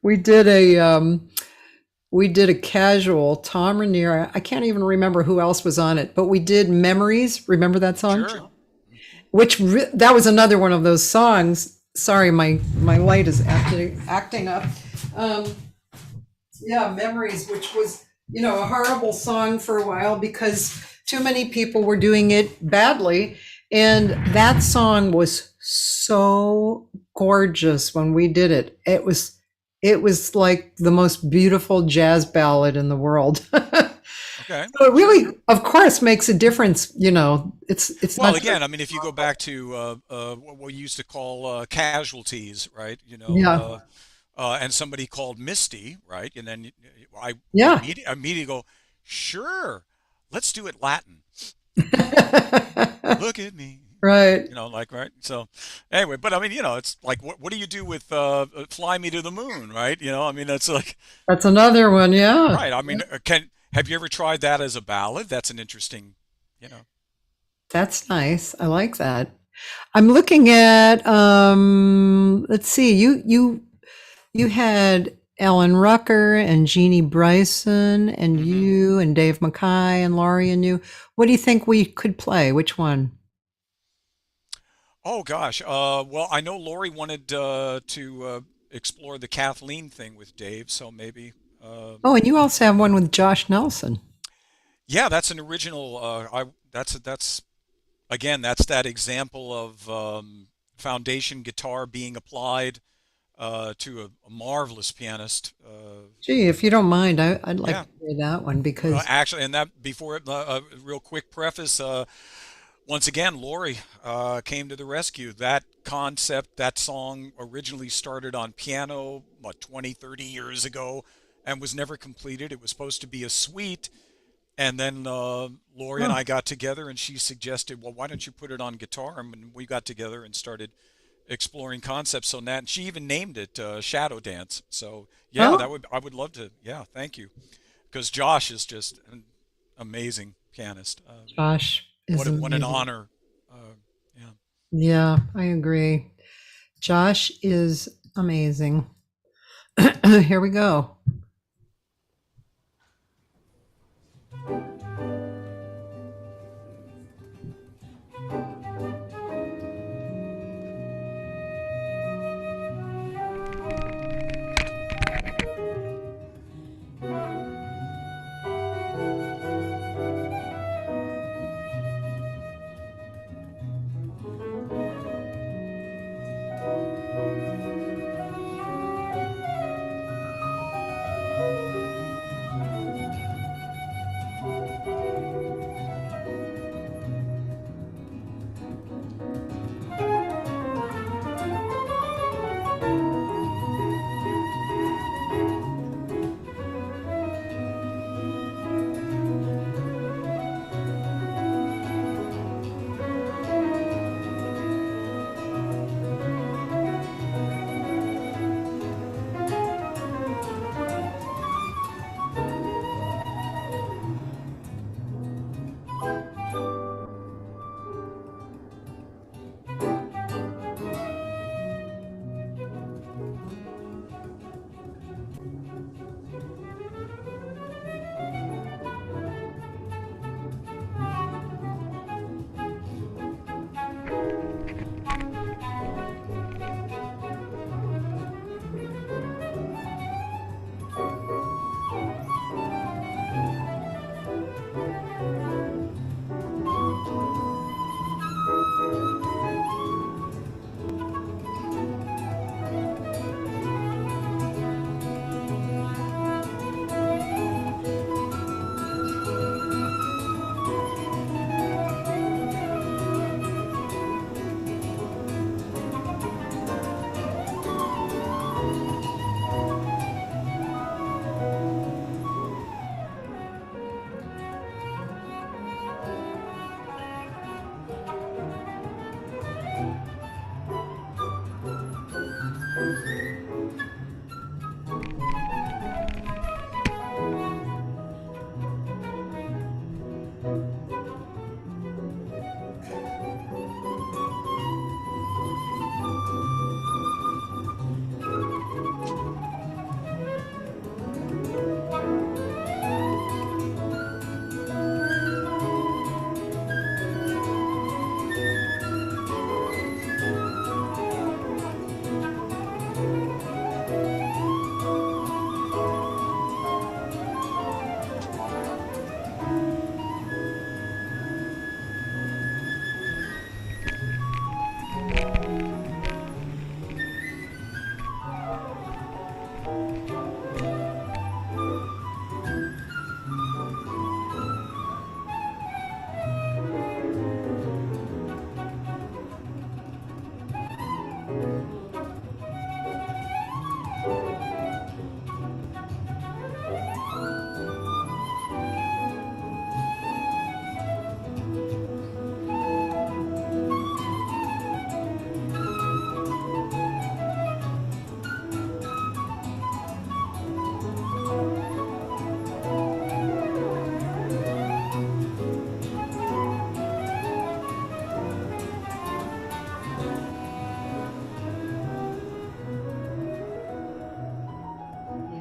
we did a we did a casual Tom Rainier. I can't even remember who else was on it, but we did Memories. Remember that song? Sure. That was another one of those songs. Sorry, my light is acting up. Yeah, Memories, which was, you know, a horrible song for a while because too many people were doing it badly. And that song was so gorgeous when we did it. It was like the most beautiful jazz ballad in the world. Okay. So it really, of course, makes a difference. You know, it's Well, not again, I mean, if you go back to what we used to call casualties, right? You know, yeah, and somebody called Misty, right? And then I yeah. immediately go, sure, let's do it Latin. Look at me. Right. You know, like, right? So anyway, but I mean, you know, it's like, what do you do with Fly Me to the Moon, right? You know, I mean, that's like, That's another one. Yeah. right. I mean, have you ever tried that as a ballad? That's an interesting, you know. That's nice. I like that. I'm looking at let's see, you had Ellen Rucker and Jeannie Bryson and Hmm. you and Dave Mackay and Laurie and you. What do you think we could play? Which one? Oh gosh. Well, I know Lori wanted to explore the Kathleen thing with Dave, so maybe. Oh, and you also have one with Josh Nelson. Yeah, that's an original. That's again, that's that example of foundation guitar being applied to a marvelous pianist. Gee, if you don't mind, I'd like Yeah, to hear that one because actually, and that before it, real quick preface. Once again, Lori came to the rescue. That concept, that song originally started on piano, what, 20, 30 years ago, and was never completed. It was supposed to be a suite. And then Lori and oh, I got together, and she suggested, well, why don't you put it on guitar? And we got together and started exploring concepts on that. And she even named it Shadow Dance. So, yeah, oh, I would love to. Yeah, thank you. Because Josh is just an amazing pianist. Josh is What an amazing. honor. Yeah. Yeah, I agree. Josh is amazing. Here we go.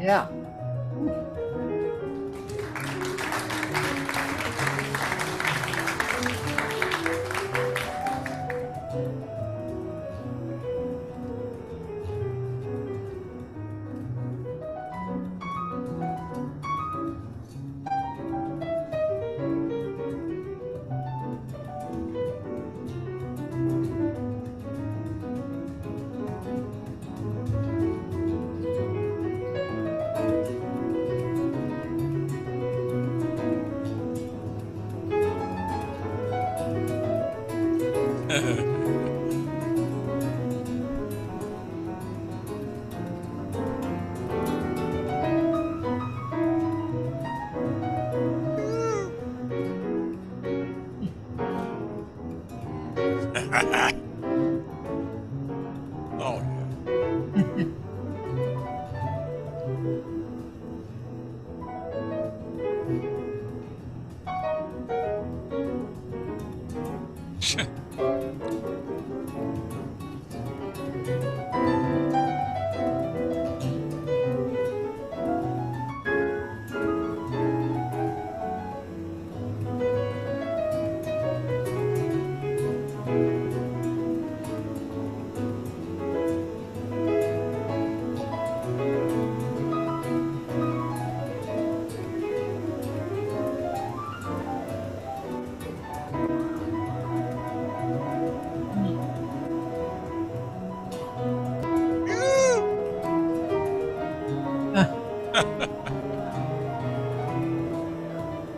Yeah. Oh yeah.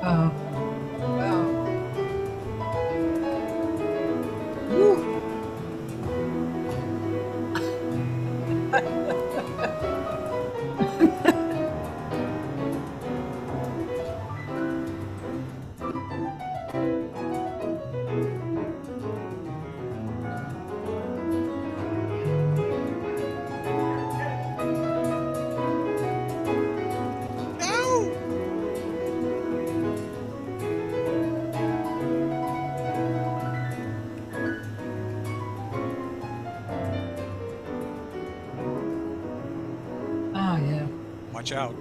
Oh, wow. Woo. No. Oh, yeah. Watch out.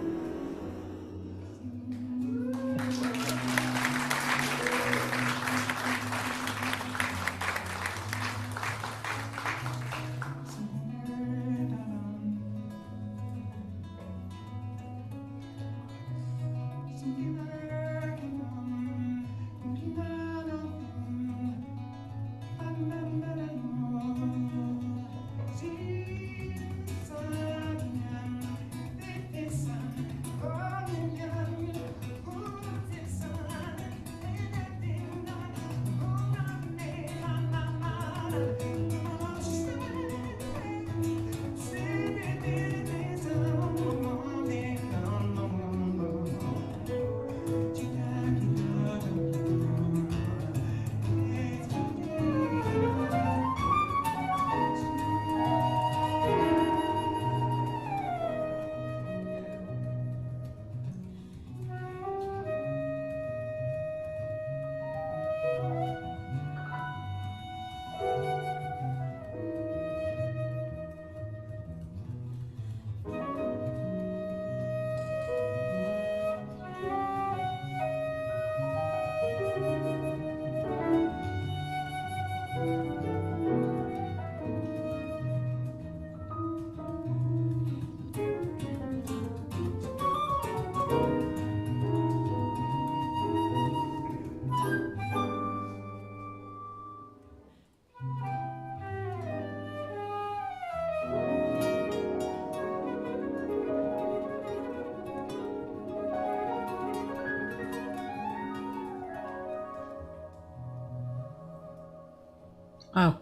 Oh.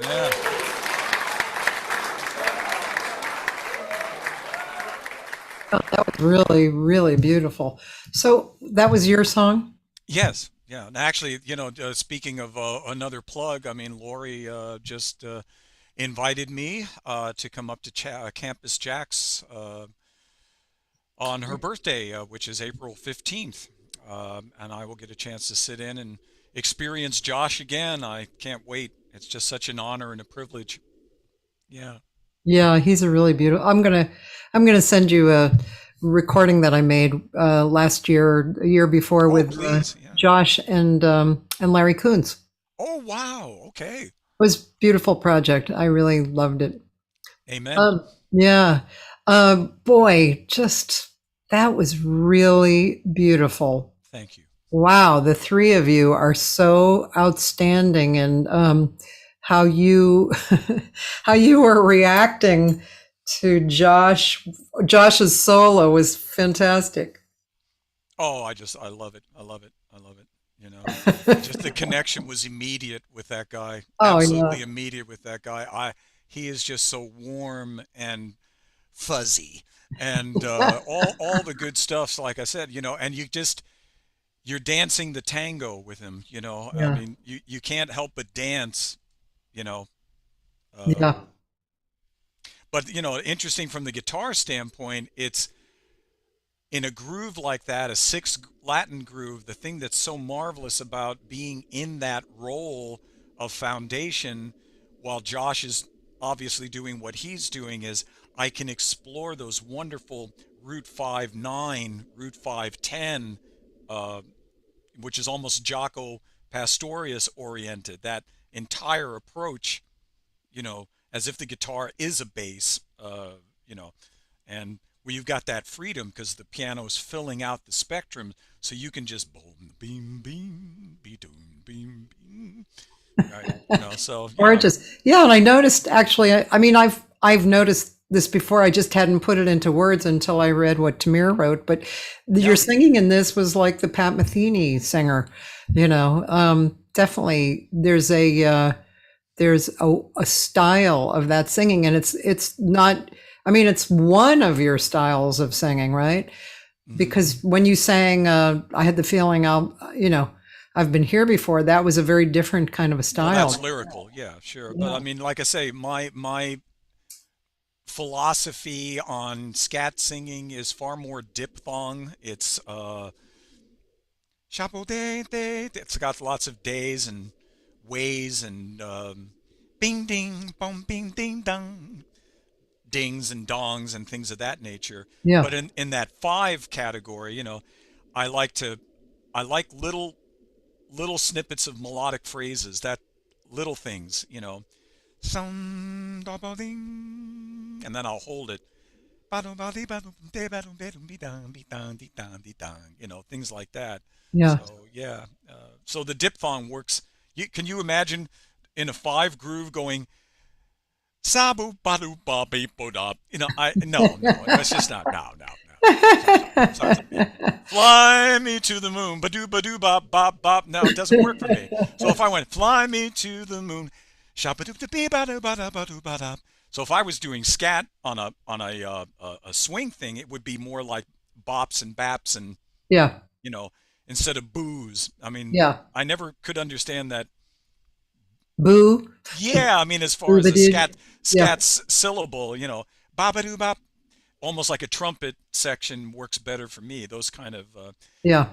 Yeah. Oh, that was really, really beautiful. So that was your song? Yes. Yeah. And actually, speaking of another plug, I mean, Lori just invited me to come up to Campus Jack's on her birthday, which is April 15th. And I will get a chance to sit in and experience Josh again. I can't wait. It's just such an honor and a privilege. Yeah. Yeah, he's a really beautiful. I'm gonna send you a recording that I made last year, a year before Oh, with please. Yeah. Josh and Larry Coons. Oh, wow. Okay. It was a beautiful project. I really loved it. Amen. Yeah. Boy, just that was really beautiful. Thank you. Wow, the three of you are so outstanding, and how you how you were reacting to Josh's solo was fantastic. Oh, I love it. I love it. I love it. You know, just the connection was immediate with that guy. Oh yeah, Absolutely immediate with that guy. He is just so warm and fuzzy and all the good stuff. Like I said, you know, and you're dancing the tango with him. You know, I yeah, mean, you can't help but dance. You know, yeah, but you know, interesting from the guitar standpoint, it's in a groove like that, a six Latin groove, the thing that's so marvelous about being in that role of foundation while Josh is obviously doing what he's doing is I can explore those wonderful root 5/9, root 5/10, uh, which is almost Jaco Pastorius oriented, that entire approach, you know, as if the guitar is a bass, you know, and where you've got that freedom because the piano's filling out the spectrum, so you can just boom, beam, beam, be doom, beam, beam, right? You know, so yeah, gorgeous. Yeah, and I noticed actually. I mean, I've noticed this before. I just hadn't put it into words until I read what Tamir wrote. But your yeah, singing in this was like the Pat Metheny singer. You know, definitely. There's a style of that singing, and it's not. I mean, it's one of your styles of singing, right? hmm Because when you sang, I had the feeling I've been here before. That was a very different kind of a well, style. that's lyrical, yeah, sure, but I Yeah. mean, like I say, my philosophy on scat singing is far more diphthong. It's chapeau day day. It's got lots of days and ways and bing ding bong bing ding dong dings and dongs and things of that nature. Yeah. But in that five category, you know, I like to I like little snippets of melodic phrases, that little things, you know, some and then I'll hold it. You know, things like that. Yeah. So yeah, so the diphthong works. Can you imagine in a five groove going sabu badu ba beep bo da? You know, I no, that's just not no. Sounds like me. Fly me to the moon, ba doo bop bop bop. No, it doesn't work for me. So if I went fly me to the moon, shabba doo be ba doo ba da ba doo ba da. So if I was doing scat on a swing thing, it would be more like bops and baps and Yeah. you know instead of boos. I mean, Yeah. I never could understand that. Boo. Yeah, I mean, as far Boo as the a dude. Yeah. syllable, you know, ba ba doo bop, almost like a trumpet section works better for me. Those kind of Yeah.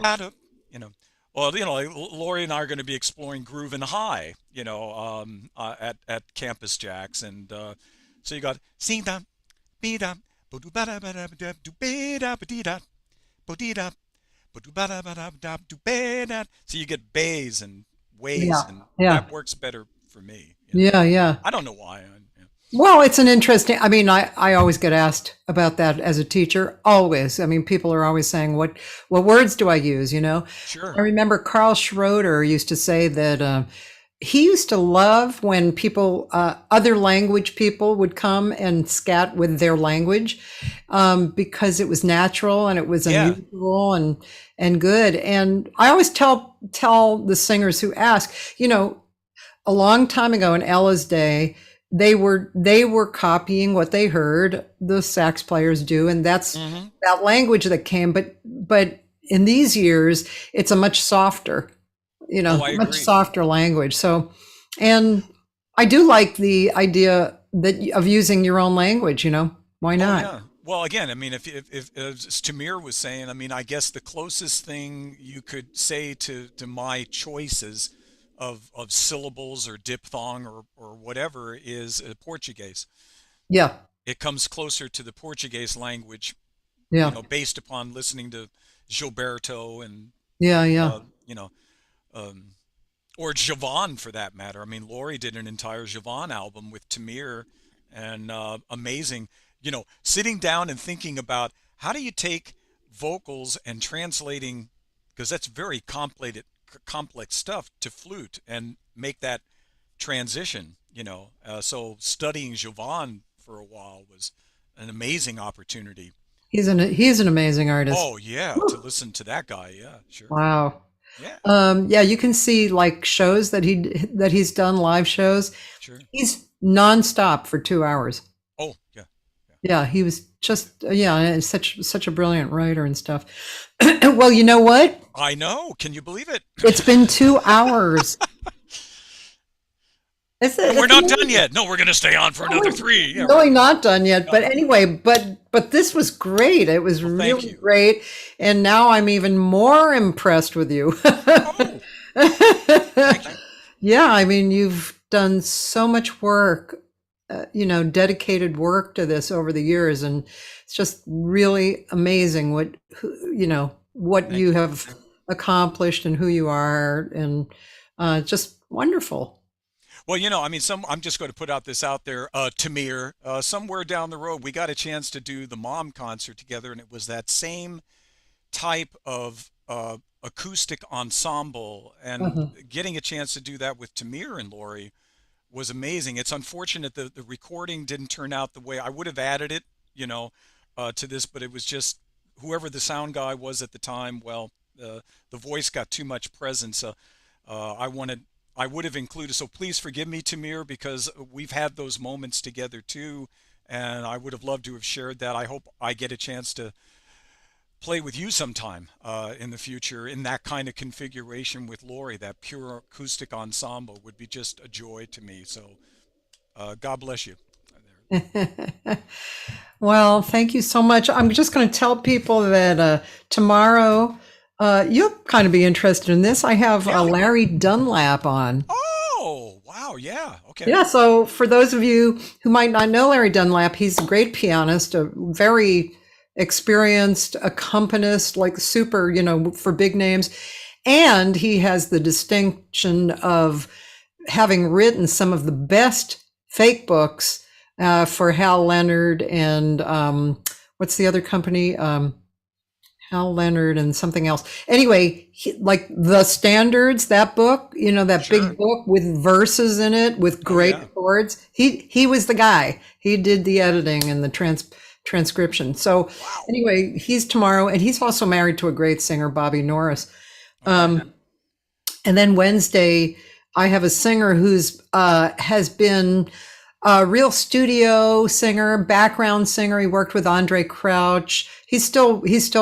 you know, well, you know, like Lori and I are going to be exploring groove and high, you know, at Campus Jacks, and so you got sing da be da bo do ba da ba da ba da do be da ba dee da bo dee da bo do ba da ba da ba da do be da. So you get bays and ways, Yeah. and Yeah. that works better for me. You know, Yeah. Yeah. I don't know why. Yeah. Well, it's an interesting. I mean, I always get asked about that as a teacher. Always. I mean, people are always saying, "What words do I use?" You know. I Sure. remember Carl Schroeder used to say that he used to love when people, other language people, would come and scat with their language because it was natural and it was Yeah. unusual and good. And I always tell the singers who ask, a long time ago in Ella's day, they were copying what they heard the sax players do, and that's hmm that language that came. But in these years, it's a much softer, Oh, I much agree. softer language. So, and I do like the idea of using your own language. Why Oh not? yeah. Well, again, I mean, if as Tamir was saying, I mean, I guess the closest thing you could say to my choices of syllables or diphthong or whatever is Portuguese. Yeah. It comes closer to the Portuguese language, Yeah. based upon listening to Gilberto and Yeah. Yeah. you know, um, or Javon for that matter. I mean, Laurie did an entire Javon album with Tamir, and amazing. Sitting down and thinking about how do you take vocals and translating, because that's very complex stuff, to flute and make that transition. So studying Javon for a while was an amazing opportunity. He's an amazing artist. Oh yeah, to listen to that guy. Yeah, sure. Wow. Yeah, Yeah, you can see like shows that he's done, live shows. sure. He's nonstop for 2 hours. Oh yeah. Yeah, he was just and such a brilliant writer and stuff. Well, you know what? I know. Can you believe it? It's been 2 hours. We're not done yet. No, we're going to stay on for another 3. Yeah, really not done yet. But anyway, but this was great. It was thank really you. great, and now I'm even more impressed with you. Oh, thank you. Yeah, I mean, you've done so much work, dedicated work to this over the years, and it's just really amazing what you have accomplished and who you are, and just wonderful. Well, I mean, I'm just going to put this out there, Tamir, somewhere down the road, we got a chance to do the Mom concert together, and it was that same type of acoustic ensemble, and getting a chance to do that with Tamir and Laurie was amazing. It's unfortunate the recording didn't turn out the way I would have added it, to this, but it was just whoever the sound guy was at the time. Well, the voice got too much presence. I would have included, so please forgive me, Tamir, because we've had those moments together too, and I would have loved to have shared that. I hope I get a chance to play with you sometime in the future in that kind of configuration with Laurie. That pure acoustic ensemble would be just a joy to me. So God bless you. Well, thank you so much. I'm just going to tell people that tomorrow, you'll kind of be interested in this. I have Larry Dunlap on. Oh, wow. Yeah. Okay. Yeah. So for those of you who might not know Larry Dunlap, he's a great pianist, a very experienced accompanist, like super, for big names. And he has the distinction of having written some of the best fake books for Hal Leonard and what's the other company? Hal Leonard and something else. Anyway, like The Standards, that book, that Sure. big book with verses in it with great chords. He was the guy. He did the editing and the transcription. So anyway, he's tomorrow, and he's also married to a great singer, Bobby Norris. And then Wednesday, I have a singer who's has been a real studio singer, background singer. He worked with Andre Crouch. He still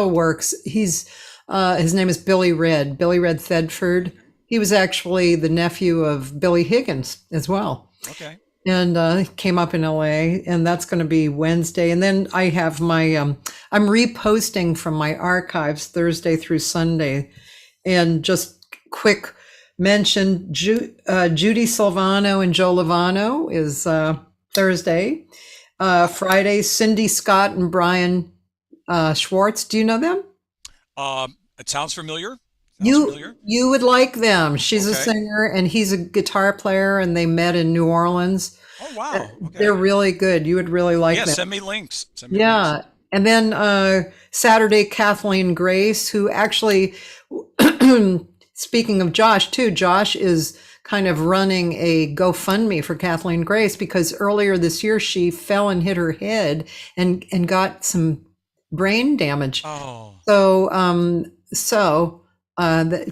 works. His name is Billy Red Thedford. He was actually the nephew of Billy Higgins as well. Okay. And he came up in LA, and that's going to be Wednesday. And then I have my, I'm reposting from my archives Thursday through Sunday. And just quick mention, Judy Silvano and Joe Lovano is Thursday. Friday, Cindy Scott and Brian Schwartz. Do you know them? It sounds familiar. You would like them. She's a Okay. singer and he's a guitar player, and they met in New Orleans. Oh, wow. Okay. They're really good. You would really like Yeah, them. send me links. Yeah. And then Saturday, Kathleen Grace, who actually, speaking of Josh too, Josh is kind of running a GoFundMe for Kathleen Grace, because earlier this year she fell and hit her head and got some brain damage. Oh, So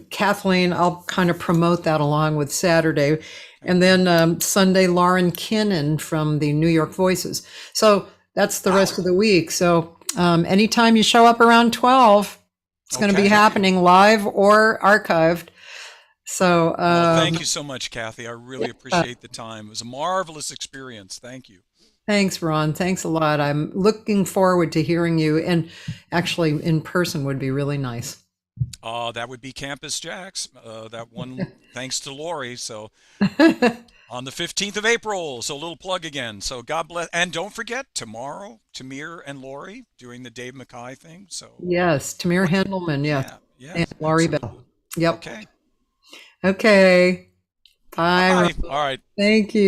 Kathleen, I'll kind of promote that along with Saturday. And then Sunday, Lauren Kinnan from the New York Voices. So that's the rest of the week. So anytime you show up around 12, it's going to be Okay. happening live or archived. So well, thank you so much, Cathy. I really appreciate the time. It was a marvelous experience. Thank you. thanks, Ron. Thanks a lot. I'm looking forward to hearing you. And actually in person would be really nice. That would be Campus Jacks. That one, thanks to Lori. So on the 15th of April. So a little plug again. So God bless. And don't forget, tomorrow, Tamir and Lori doing the Dave Mackay thing. So Yes, Tamir Handelman, yes. yeah, yeah, And Laurie absolutely. Bell. Yep. Okay. Okay. Bye. Bye. Ron. All right. Thank you.